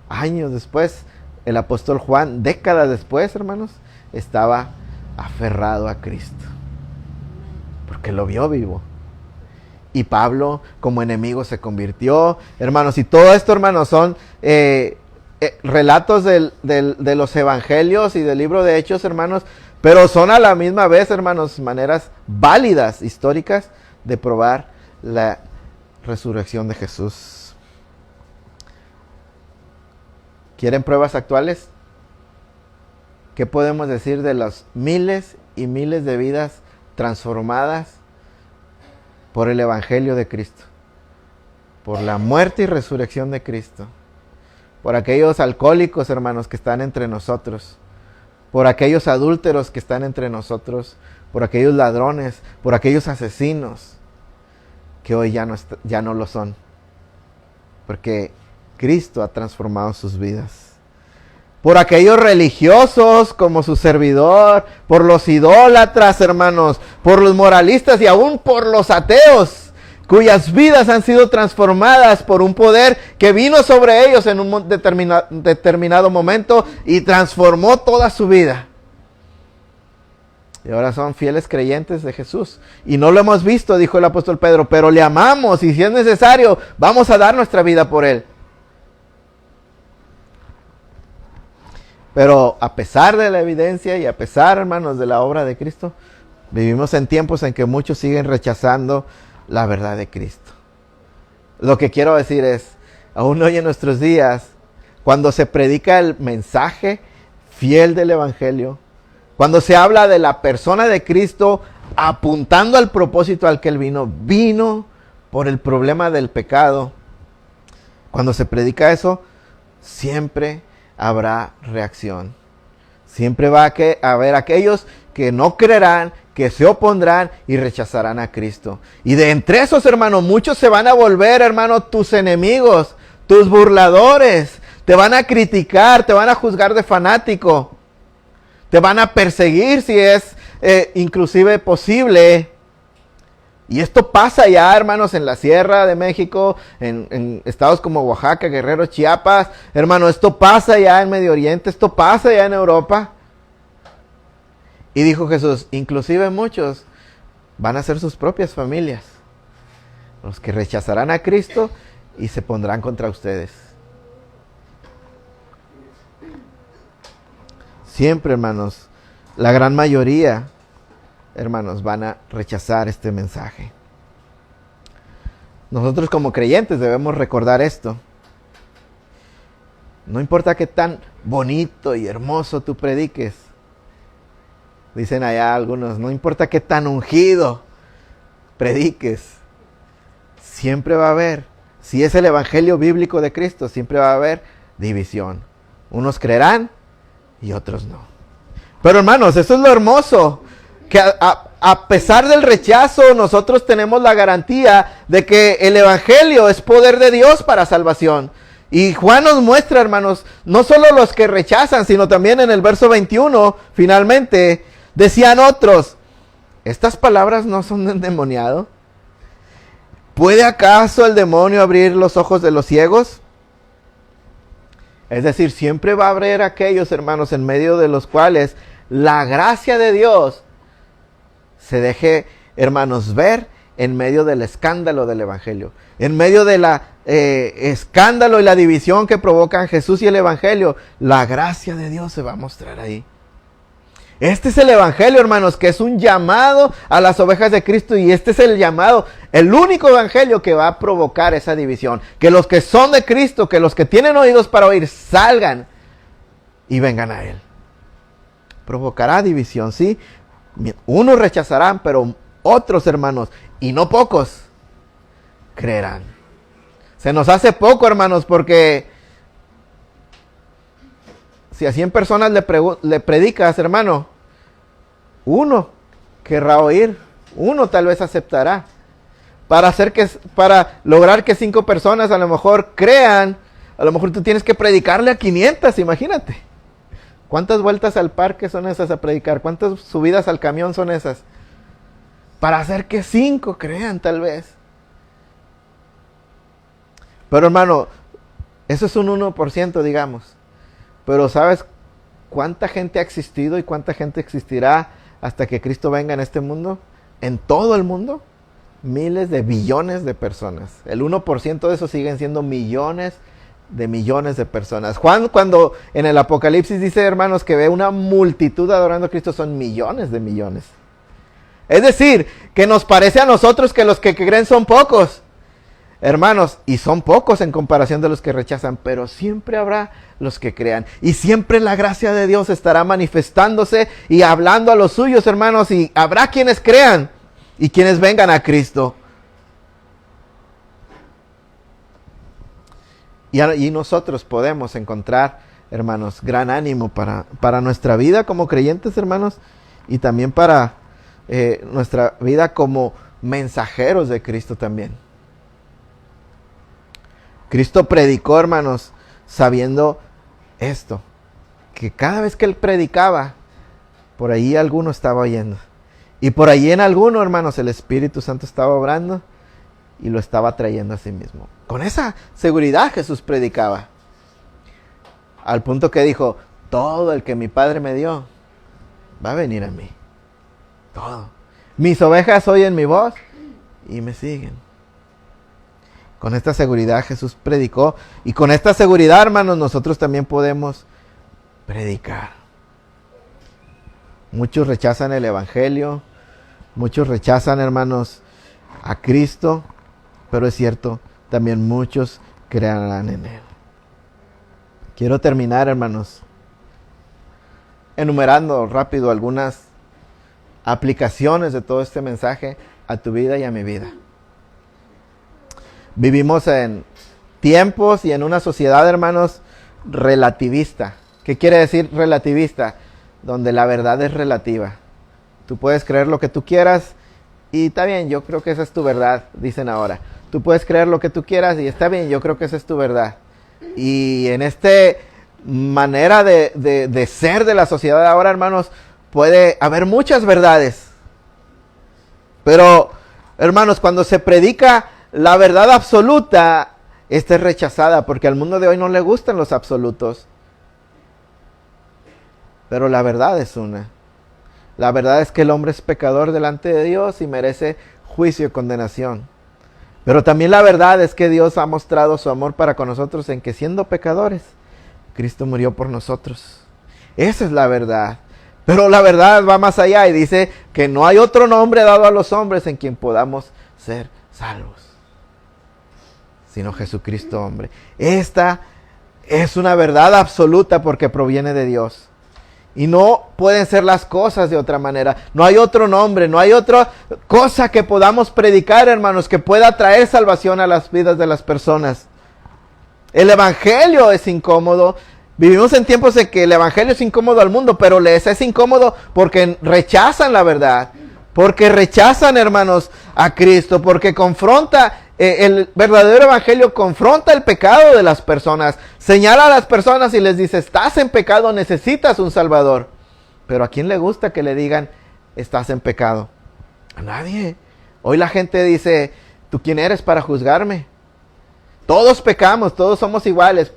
años después, el apóstol Juan, décadas después, hermanos, estaba aferrado a Cristo. Porque lo vio vivo. Y Pablo como enemigo se convirtió. Hermanos, y todo esto, hermanos, son relatos de los evangelios y del libro de Hechos, hermanos. Pero son a la misma vez, hermanos, maneras válidas, históricas, de probar la resurrección de Jesús. ¿Quieren pruebas actuales? ¿Qué podemos decir de las miles y miles de vidas transformadas por el Evangelio de Cristo? Por la muerte y resurrección de Cristo. Por aquellos alcohólicos, hermanos, que están entre nosotros. Por aquellos adúlteros que están entre nosotros. Por aquellos ladrones. Por aquellos asesinos que hoy ya no lo son. Porque Cristo ha transformado sus vidas. Por aquellos religiosos como su servidor, por los idólatras, hermanos, por los moralistas y aún por los ateos, cuyas vidas han sido transformadas por un poder que vino sobre ellos en un determinado momento y transformó toda su vida. Y ahora son fieles creyentes de Jesús. Y no lo hemos visto, dijo el apóstol Pedro, pero le amamos y si es necesario, vamos a dar nuestra vida por Él. Pero a pesar de la evidencia y a pesar, hermanos, de la obra de Cristo, vivimos en tiempos en que muchos siguen rechazando la verdad de Cristo. Lo que quiero decir es, aún hoy en nuestros días, cuando se predica el mensaje fiel del Evangelio, Cuando se habla de la persona de Cristo apuntando al propósito al que Él vino por el problema del pecado. Cuando se predica eso, siempre habrá reacción. Siempre va a haber aquellos que no creerán, que se opondrán y rechazarán a Cristo. Y de entre esos, hermanos, muchos se van a volver, hermano, tus enemigos, tus burladores. Te van a criticar, te van a juzgar de fanático. Te van a perseguir si es inclusive posible. Y esto pasa ya, hermanos, en la Sierra de México, en estados como Oaxaca, Guerrero, Chiapas. Hermano, esto pasa ya en Medio Oriente, esto pasa ya en Europa. Y dijo Jesús, inclusive muchos van a ser sus propias familias, los que rechazarán a Cristo y se pondrán contra ustedes. Siempre, hermanos, la gran mayoría, hermanos, van a rechazar este mensaje. Nosotros como creyentes debemos recordar esto. No importa qué tan bonito y hermoso tú prediques. Dicen allá algunos, no importa qué tan ungido prediques. Siempre va a haber, si es el evangelio bíblico de Cristo, siempre va a haber división. Unos creerán y otros no. Pero hermanos, eso es lo hermoso. Que a pesar del rechazo, nosotros tenemos la garantía de que el evangelio es poder de Dios para salvación. Y Juan nos muestra, hermanos, no solo los que rechazan, sino también en el verso 21, finalmente, decían otros, ¿estas palabras no son de endemoniado? ¿Puede acaso el demonio abrir los ojos de los ciegos? Es decir, siempre va a haber aquellos, hermanos, en medio de los cuales la gracia de Dios se deje, hermanos, ver en medio del escándalo del evangelio. En medio de la escándalo y la división que provocan Jesús y el evangelio, la gracia de Dios se va a mostrar ahí. Este es el evangelio, hermanos, que es un llamado a las ovejas de Cristo, y este es el llamado, el único evangelio que va a provocar esa división. Que los que son de Cristo, que los que tienen oídos para oír, salgan y vengan a Él. Provocará división, sí. Unos rechazarán, pero otros, hermanos, y no pocos, creerán. Se nos hace poco, hermanos, porque si a 100 personas le predicas, hermano, uno querrá oír, uno tal vez aceptará. Para lograr que 5 personas a lo mejor crean, a lo mejor tú tienes que predicarle a 500, imagínate. ¿Cuántas vueltas al parque son esas a predicar? ¿Cuántas subidas al camión son esas? Para hacer que 5 crean tal vez. Pero hermano, eso es un 1%, digamos. Pero ¿sabes cuánta gente ha existido y cuánta gente existirá hasta que Cristo venga en este mundo? En todo el mundo, miles de billones de personas. El 1% de eso siguen siendo millones de personas. Juan, cuando en el Apocalipsis dice, hermanos, que ve una multitud adorando a Cristo, son millones de millones. Es decir, que nos parece a nosotros que los que creen son pocos, hermanos, y son pocos en comparación de los que rechazan, pero siempre habrá los que crean, y siempre la gracia de Dios estará manifestándose y hablando a los suyos, hermanos, y habrá quienes crean y quienes vengan a Cristo. Y nosotros podemos encontrar, hermanos, gran ánimo para nuestra vida como creyentes, hermanos, y también para nuestra vida como mensajeros de Cristo también. Cristo predicó, hermanos, sabiendo esto, que cada vez que Él predicaba, por ahí alguno estaba oyendo. Y por ahí en alguno, hermanos, el Espíritu Santo estaba obrando y lo estaba trayendo a sí mismo. Con esa seguridad Jesús predicaba. Al punto que dijo, todo el que mi Padre me dio, va a venir a mí. Todo. Mis ovejas oyen mi voz y me siguen. Con esta seguridad Jesús predicó. Y con esta seguridad, hermanos, nosotros también podemos predicar. Muchos rechazan el evangelio. Muchos rechazan, hermanos, a Cristo. Pero es cierto, también muchos creerán en Él. Quiero terminar, hermanos, enumerando rápido algunas aplicaciones de todo este mensaje a tu vida y a mi vida. Vivimos en tiempos y en una sociedad, hermanos, relativista. ¿Qué quiere decir relativista? Donde la verdad es relativa. Tú puedes creer lo que tú quieras y está bien, yo creo que esa es tu verdad, dicen ahora. Tú puedes creer lo que tú quieras y está bien, yo creo que esa es tu verdad. Y en esta manera de ser de la sociedad ahora, hermanos, puede haber muchas verdades. Pero, hermanos, cuando se predica la verdad absoluta, esta es rechazada porque al mundo de hoy no le gustan los absolutos. Pero la verdad es una. La verdad es que el hombre es pecador delante de Dios y merece juicio y condenación. Pero también la verdad es que Dios ha mostrado su amor para con nosotros en que siendo pecadores, Cristo murió por nosotros. Esa es la verdad. Pero la verdad va más allá y dice que no hay otro nombre dado a los hombres en quien podamos ser salvos, sino Jesucristo hombre. Esta es una verdad absoluta porque proviene de Dios. Y no pueden ser las cosas de otra manera. No hay otro nombre, no hay otra cosa que podamos predicar, hermanos, que pueda traer salvación a las vidas de las personas. El evangelio es incómodo. Vivimos en tiempos en que el evangelio es incómodo al mundo, pero les es incómodo porque rechazan la verdad. Porque rechazan, hermanos, a Cristo. Porque confronta, el verdadero evangelio confronta el pecado de las personas. Señala a las personas y les dice, estás en pecado, necesitas un Salvador. Pero ¿a quién le gusta que le digan, estás en pecado? A nadie. Hoy la gente dice, ¿tú quién eres para juzgarme? Todos pecamos, todos somos iguales.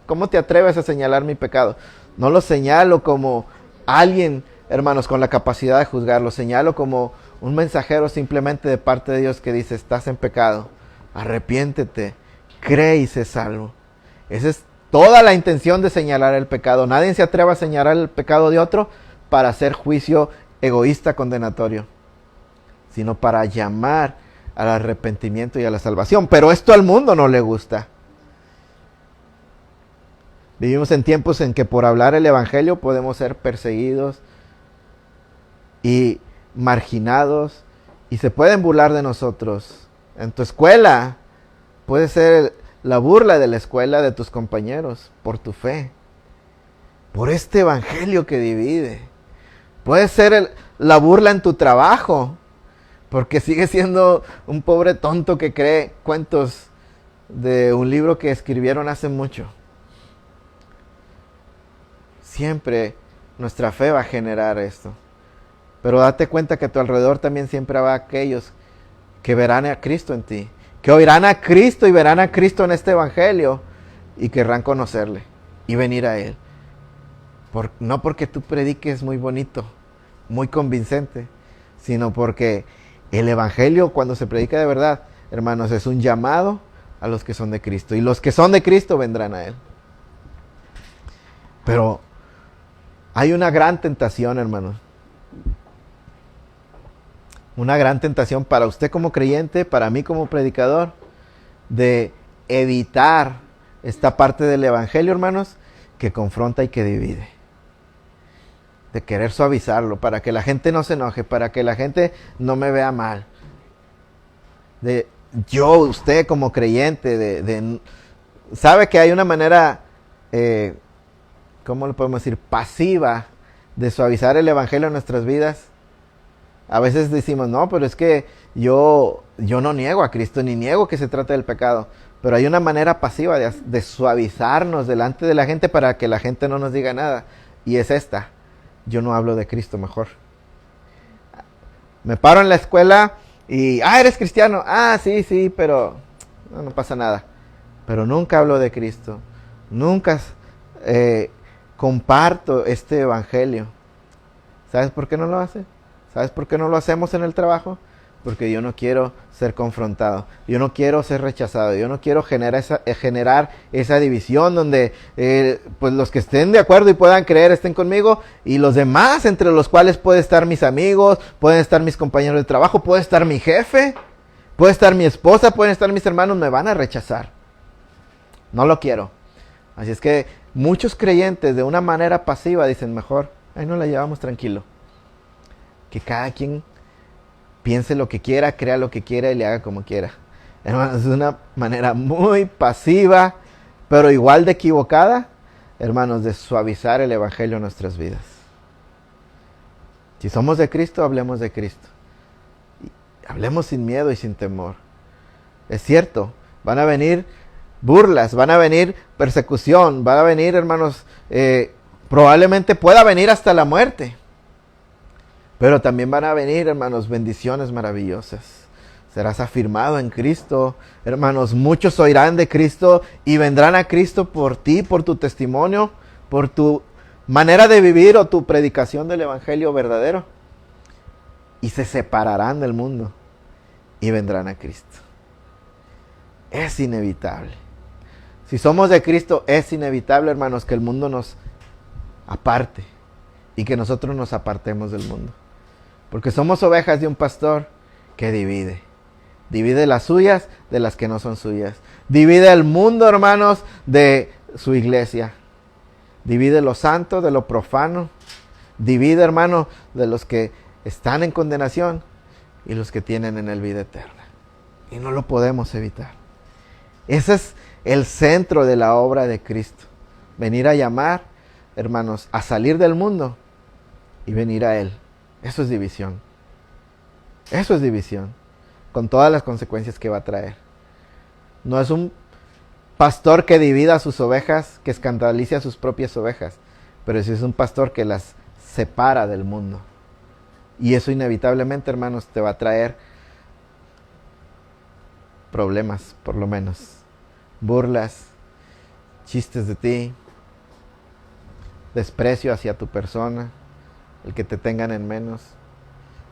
¿Cómo te atreves a señalar mi pecado? No lo señalo como alguien, hermanos, con la capacidad de juzgar. Lo señalo como un mensajero simplemente de parte de Dios que dice, estás en pecado. Arrepiéntete, cree y sé salvo. Esa es toda la intención de señalar el pecado. Nadie se atreve a señalar el pecado de otro para hacer juicio egoísta condenatorio, sino para llamar al arrepentimiento y a la salvación. Pero esto al mundo no le gusta. Vivimos en tiempos en que por hablar el evangelio podemos ser perseguidos y marginados y se pueden burlar de nosotros. En tu escuela puede ser la burla de la escuela de tus compañeros por tu fe, por este evangelio que divide. Puede ser la burla en tu trabajo porque sigues siendo un pobre tonto que cree cuentos de un libro que escribieron hace mucho. Siempre nuestra fe va a generar esto. Pero date cuenta que a tu alrededor también siempre va aquellos que verán a Cristo en ti, que oirán a Cristo y verán a Cristo en este evangelio y querrán conocerle y venir a Él. No porque tú prediques muy bonito, muy convincente, sino porque el evangelio, cuando se predica de verdad, hermanos, es un llamado a los que son de Cristo. Y los que son de Cristo vendrán a Él. Pero hay una gran tentación, hermanos. Una gran tentación para usted como creyente, para mí como predicador, de evitar esta parte del evangelio, hermanos, que confronta y que divide. De querer suavizarlo, para que la gente no se enoje, para que la gente no me vea mal. Usted como creyente, sabe que hay una manera, ¿cómo le podemos decir? Pasiva de suavizar el evangelio en nuestras vidas. A veces decimos, no, pero es que yo no niego a Cristo, ni niego que se trate del pecado. Pero hay una manera pasiva de suavizarnos delante de la gente para que la gente no nos diga nada. Y es esta. Yo no hablo de Cristo mejor. Me paro en la escuela y, ¿eres cristiano? Sí, pero no pasa nada. Pero nunca hablo de Cristo. Nunca comparto este evangelio. ¿Sabes por qué no lo hace? ¿Sabes por qué no lo hacemos en el trabajo? Porque yo no quiero ser confrontado. Yo no quiero ser rechazado. Yo no quiero generar esa división donde pues los que estén de acuerdo y puedan creer estén conmigo y los demás, entre los cuales puede estar mis amigos, pueden estar mis compañeros de trabajo, puede estar mi jefe, puede estar mi esposa, pueden estar mis hermanos, me van a rechazar. No lo quiero. Así es que muchos creyentes de una manera pasiva dicen, mejor ahí nos la llevamos tranquilo. Que cada quien piense lo que quiera, crea lo que quiera y le haga como quiera. Hermanos, es una manera muy pasiva, pero igual de equivocada, hermanos, de suavizar el evangelio en nuestras vidas. Si somos de Cristo, hablemos de Cristo. Hablemos sin miedo y sin temor. Es cierto, van a venir burlas, van a venir persecución, van a venir, hermanos, probablemente pueda venir hasta la muerte. Pero también van a venir, hermanos, bendiciones maravillosas. Serás afirmado en Cristo. Hermanos, muchos oirán de Cristo y vendrán a Cristo por ti, por tu testimonio, por tu manera de vivir o tu predicación del evangelio verdadero. Y se separarán del mundo y vendrán a Cristo. Es inevitable. Si somos de Cristo, es inevitable, hermanos, que el mundo nos aparte y que nosotros nos apartemos del mundo. Porque somos ovejas de un pastor que divide. Divide las suyas de las que no son suyas. Divide el mundo, hermanos, de su iglesia. Divide lo santo de lo profano. Divide, hermano, de los que están en condenación y los que tienen en el vida eterna. Y no lo podemos evitar. Ese es el centro de la obra de Cristo. Venir a llamar, hermanos, a salir del mundo y venir a Él. Eso es división. Eso es división. Con todas las consecuencias que va a traer. No es un pastor que divida a sus ovejas, que escandalice a sus propias ovejas. Pero sí es un pastor que las separa del mundo. Y eso inevitablemente, hermanos, te va a traer problemas, por lo menos. Burlas, chistes de ti, desprecio hacia tu persona, el que te tengan en menos.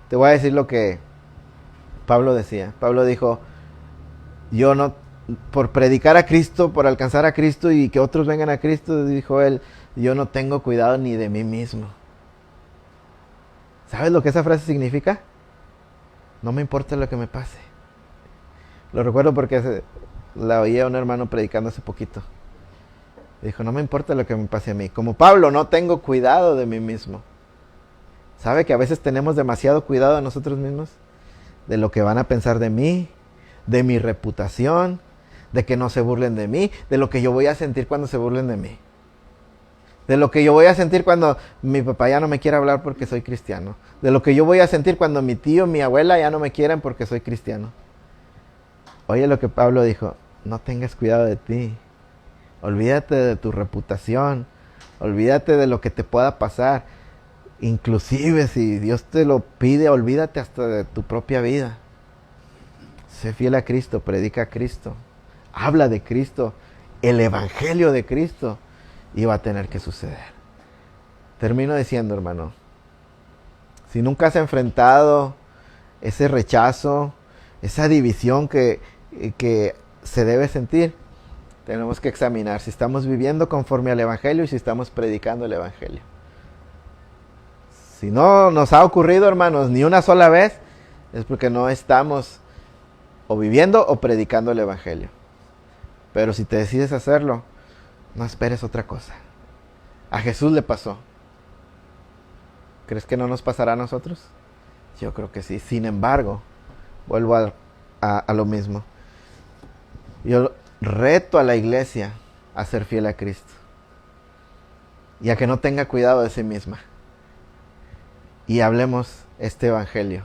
Te voy a decir lo que Pablo decía. Pablo dijo, yo no, por predicar a Cristo, por alcanzar a Cristo y que otros vengan a Cristo, dijo él, yo no tengo cuidado ni de mí mismo. ¿Sabes lo que esa frase significa? No me importa lo que me pase. Lo recuerdo porque la oí a un hermano predicando hace poquito. Dijo, no me importa lo que me pase a mí. Como Pablo, no tengo cuidado de mí mismo. ¿Sabe que a veces tenemos demasiado cuidado de nosotros mismos? De lo que van a pensar de mí, de mi reputación, de que no se burlen de mí, de lo que yo voy a sentir cuando se burlen de mí. De lo que yo voy a sentir cuando mi papá ya no me quiere hablar porque soy cristiano. De lo que yo voy a sentir cuando mi tío, mi abuela ya no me quieren porque soy cristiano. Oye lo que Pablo dijo, no tengas cuidado de ti. Olvídate de tu reputación. Olvídate de lo que te pueda pasar. Inclusive si Dios te lo pide, olvídate hasta de tu propia vida. Sé fiel a Cristo, predica a Cristo. Habla de Cristo, el evangelio de Cristo. Y va a tener que suceder. Termino diciendo, hermano, si nunca has enfrentado ese rechazo, esa división que se debe sentir, tenemos que examinar si estamos viviendo conforme al evangelio y si estamos predicando el evangelio. Si no nos ha ocurrido, hermanos, ni una sola vez, es porque no estamos o viviendo o predicando el evangelio. Pero si te decides hacerlo, no esperes otra cosa. A Jesús le pasó. ¿Crees que no nos pasará a nosotros? Yo creo que sí. Sin embargo, vuelvo a lo mismo. Yo reto a la iglesia a ser fiel a Cristo. Y a que no tenga cuidado de sí misma. Y hablemos este evangelio.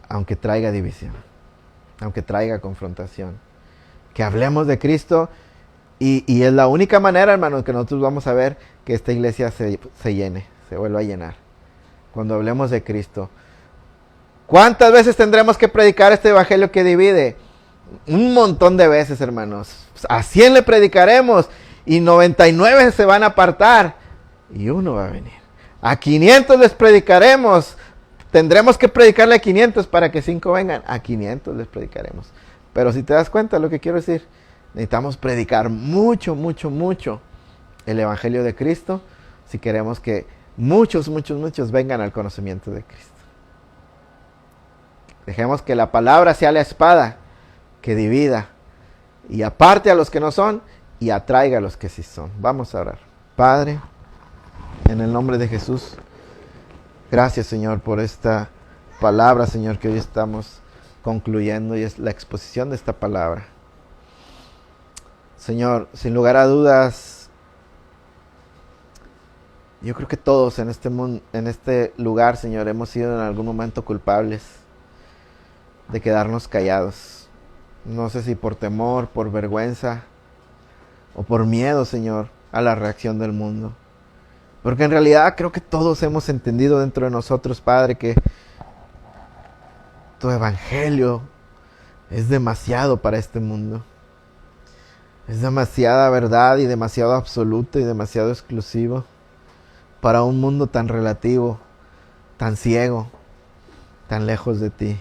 Aunque traiga división. Aunque traiga confrontación. Que hablemos de Cristo. Y es la única manera, hermanos, que nosotros vamos a ver que esta iglesia se llene, se vuelva a llenar. Cuando hablemos de Cristo. ¿Cuántas veces tendremos que predicar este evangelio que divide? Un montón de veces, hermanos. A 100 le predicaremos y 99 se van a apartar y uno va a venir. A 500 les predicaremos. Tendremos que predicarle a 500 para que 5 vengan. A 500 les predicaremos. Pero si te das cuenta lo que quiero decir, necesitamos predicar mucho, mucho, mucho el evangelio de Cristo si queremos que muchos vengan al conocimiento de Cristo. Dejemos que la palabra sea la espada que divida y aparte a los que no son y atraiga a los que sí son. Vamos a orar. Padre, En el nombre de Jesús. Gracias, Señor, por esta palabra, Señor, que hoy estamos concluyendo y es la exposición de esta palabra. Señor, sin lugar a dudas, yo creo que todos en este mundo, en este lugar, Señor, hemos sido en algún momento culpables de quedarnos callados. No sé si por temor, por vergüenza o por miedo, Señor, a la reacción del mundo. Porque en realidad creo que todos hemos entendido dentro de nosotros, Padre, que tu evangelio es demasiado para este mundo. Es demasiada verdad y demasiado absoluto y demasiado exclusivo para un mundo tan relativo, tan ciego, tan lejos de ti.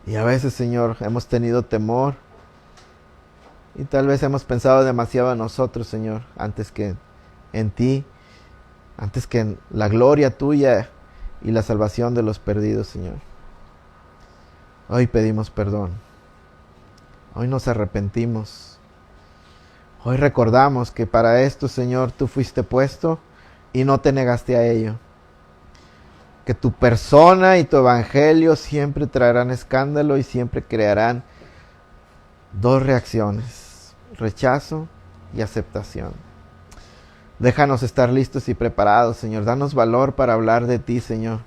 Y a veces, Señor, hemos tenido temor y tal vez hemos pensado demasiado en nosotros, Señor, antes que en ti, antes que en la gloria tuya y la salvación de los perdidos, Señor. Hoy pedimos perdón. Hoy nos arrepentimos. Hoy recordamos que para esto, Señor, tú fuiste puesto y no te negaste a ello. Que tu persona y tu evangelio siempre traerán escándalo y siempre crearán dos reacciones: rechazo y aceptación. Déjanos estar listos y preparados, Señor. Danos valor para hablar de ti, Señor.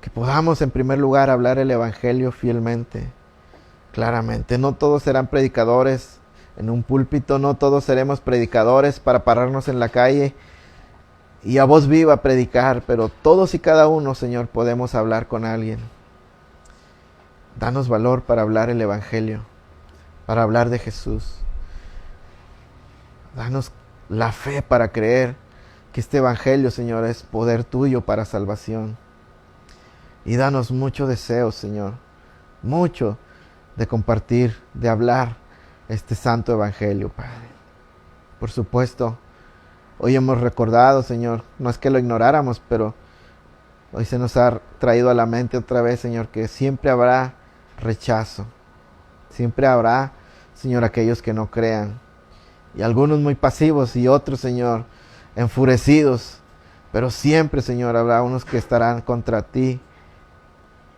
Que podamos en primer lugar hablar el evangelio fielmente, claramente. No todos serán predicadores en un púlpito, no todos seremos predicadores para pararnos en la calle y a voz viva predicar, pero todos y cada uno, Señor, podemos hablar con alguien. Danos valor para hablar el evangelio, para hablar de Jesús. Danos la fe para creer que este evangelio, Señor, es poder tuyo para salvación. Y danos mucho deseo, Señor, mucho de compartir, de hablar este santo evangelio, Padre. Por supuesto, hoy hemos recordado, Señor, no es que lo ignoráramos, pero hoy se nos ha traído a la mente otra vez, Señor, que siempre habrá rechazo. Siempre habrá, Señor, aquellos que no crean. Y algunos muy pasivos y otros, Señor, enfurecidos. Pero siempre, Señor, habrá unos que estarán contra ti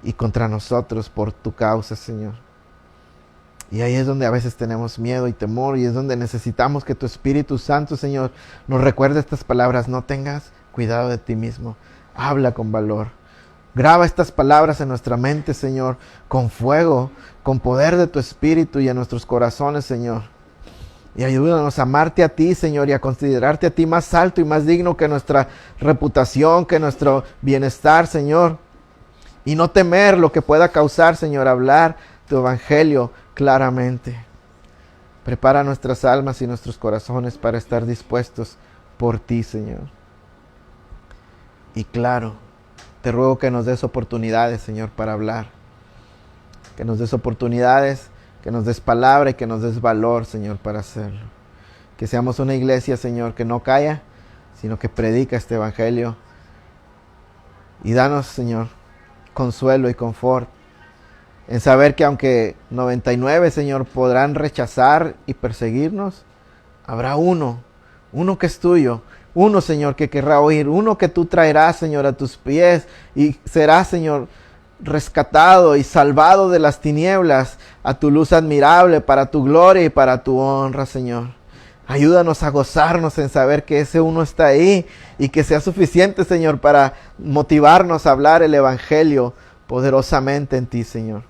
y contra nosotros por tu causa, Señor. Y ahí es donde a veces tenemos miedo y temor, y es donde necesitamos que tu Espíritu Santo, Señor, nos recuerde estas palabras. No tengas cuidado de ti mismo. Habla con valor. Graba estas palabras en nuestra mente, Señor, con fuego, con poder de tu Espíritu y en nuestros corazones, Señor. Y ayúdanos a amarte a ti, Señor, y a considerarte a ti más alto y más digno que nuestra reputación, que nuestro bienestar, Señor. Y no temer lo que pueda causar, Señor, hablar tu evangelio claramente. Prepara nuestras almas y nuestros corazones para estar dispuestos por ti, Señor. Y claro, te ruego que nos des oportunidades, Señor, para hablar. Que nos des oportunidades, que nos des palabra y que nos des valor, Señor, para hacerlo. Que seamos una iglesia, Señor, que no calla, sino que predica este evangelio. Y danos, Señor, consuelo y confort en saber que aunque 99, Señor, podrán rechazar y perseguirnos, habrá uno que es tuyo, uno, Señor, que querrá oír, uno que tú traerás, Señor, a tus pies y será, Señor, rescatado y salvado de las tinieblas a tu luz admirable, para tu gloria y para tu honra, Señor. Ayúdanos a gozarnos en saber que ese uno está ahí y que sea suficiente, Señor, para motivarnos a hablar el evangelio poderosamente en ti, Señor.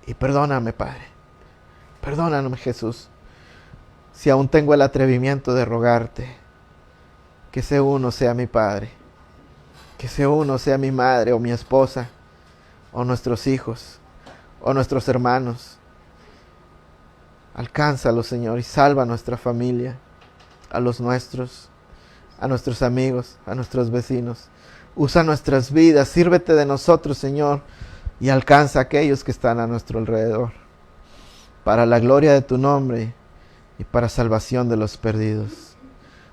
Y perdóname, Padre. Perdóname, Jesús, si aún tengo el atrevimiento de rogarte que ese uno sea mi Padre, que ese uno sea mi madre o mi esposa, o nuestros hijos, o nuestros hermanos. Alcánzalo, Señor, y salva a nuestra familia, a los nuestros, a nuestros amigos, a nuestros vecinos. Usa nuestras vidas, sírvete de nosotros, Señor, y alcanza a aquellos que están a nuestro alrededor, para la gloria de tu nombre y para salvación de los perdidos.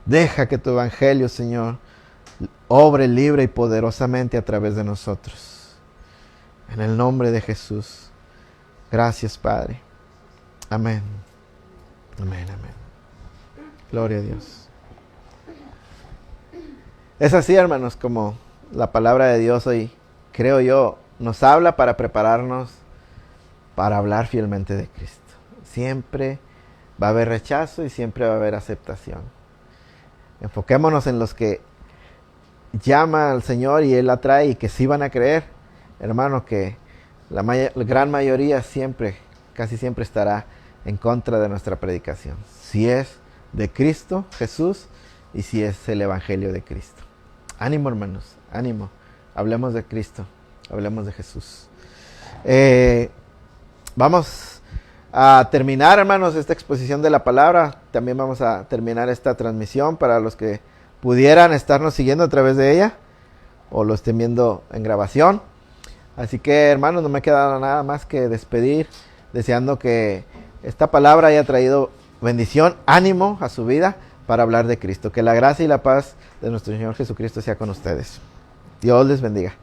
Deja que tu evangelio, Señor, obre libre y poderosamente a través de nosotros. En el nombre de Jesús. Gracias, Padre. Amén. Amén, amén. Gloria a Dios. Es así, hermanos, como la palabra de Dios hoy, creo yo, nos habla para prepararnos para hablar fielmente de Cristo. Siempre va a haber rechazo y siempre va a haber aceptación. Enfoquémonos en los que llama al Señor y Él atrae y que sí van a creer. Hermano, que la gran mayoría siempre, casi siempre estará en contra de nuestra predicación. Si es de Cristo, Jesús, y si es el Evangelio de Cristo. Ánimo, hermanos, ánimo. Hablemos de Cristo, hablemos de Jesús. Vamos a terminar, hermanos, esta exposición de la palabra. También vamos a terminar esta transmisión para los que pudieran estarnos siguiendo a través de ella o lo estén viendo en grabación. Así que, hermanos, no me queda nada más que despedir, deseando que esta palabra haya traído bendición, ánimo a su vida para hablar de Cristo. Que la gracia y la paz de nuestro Señor Jesucristo sea con ustedes. Dios les bendiga.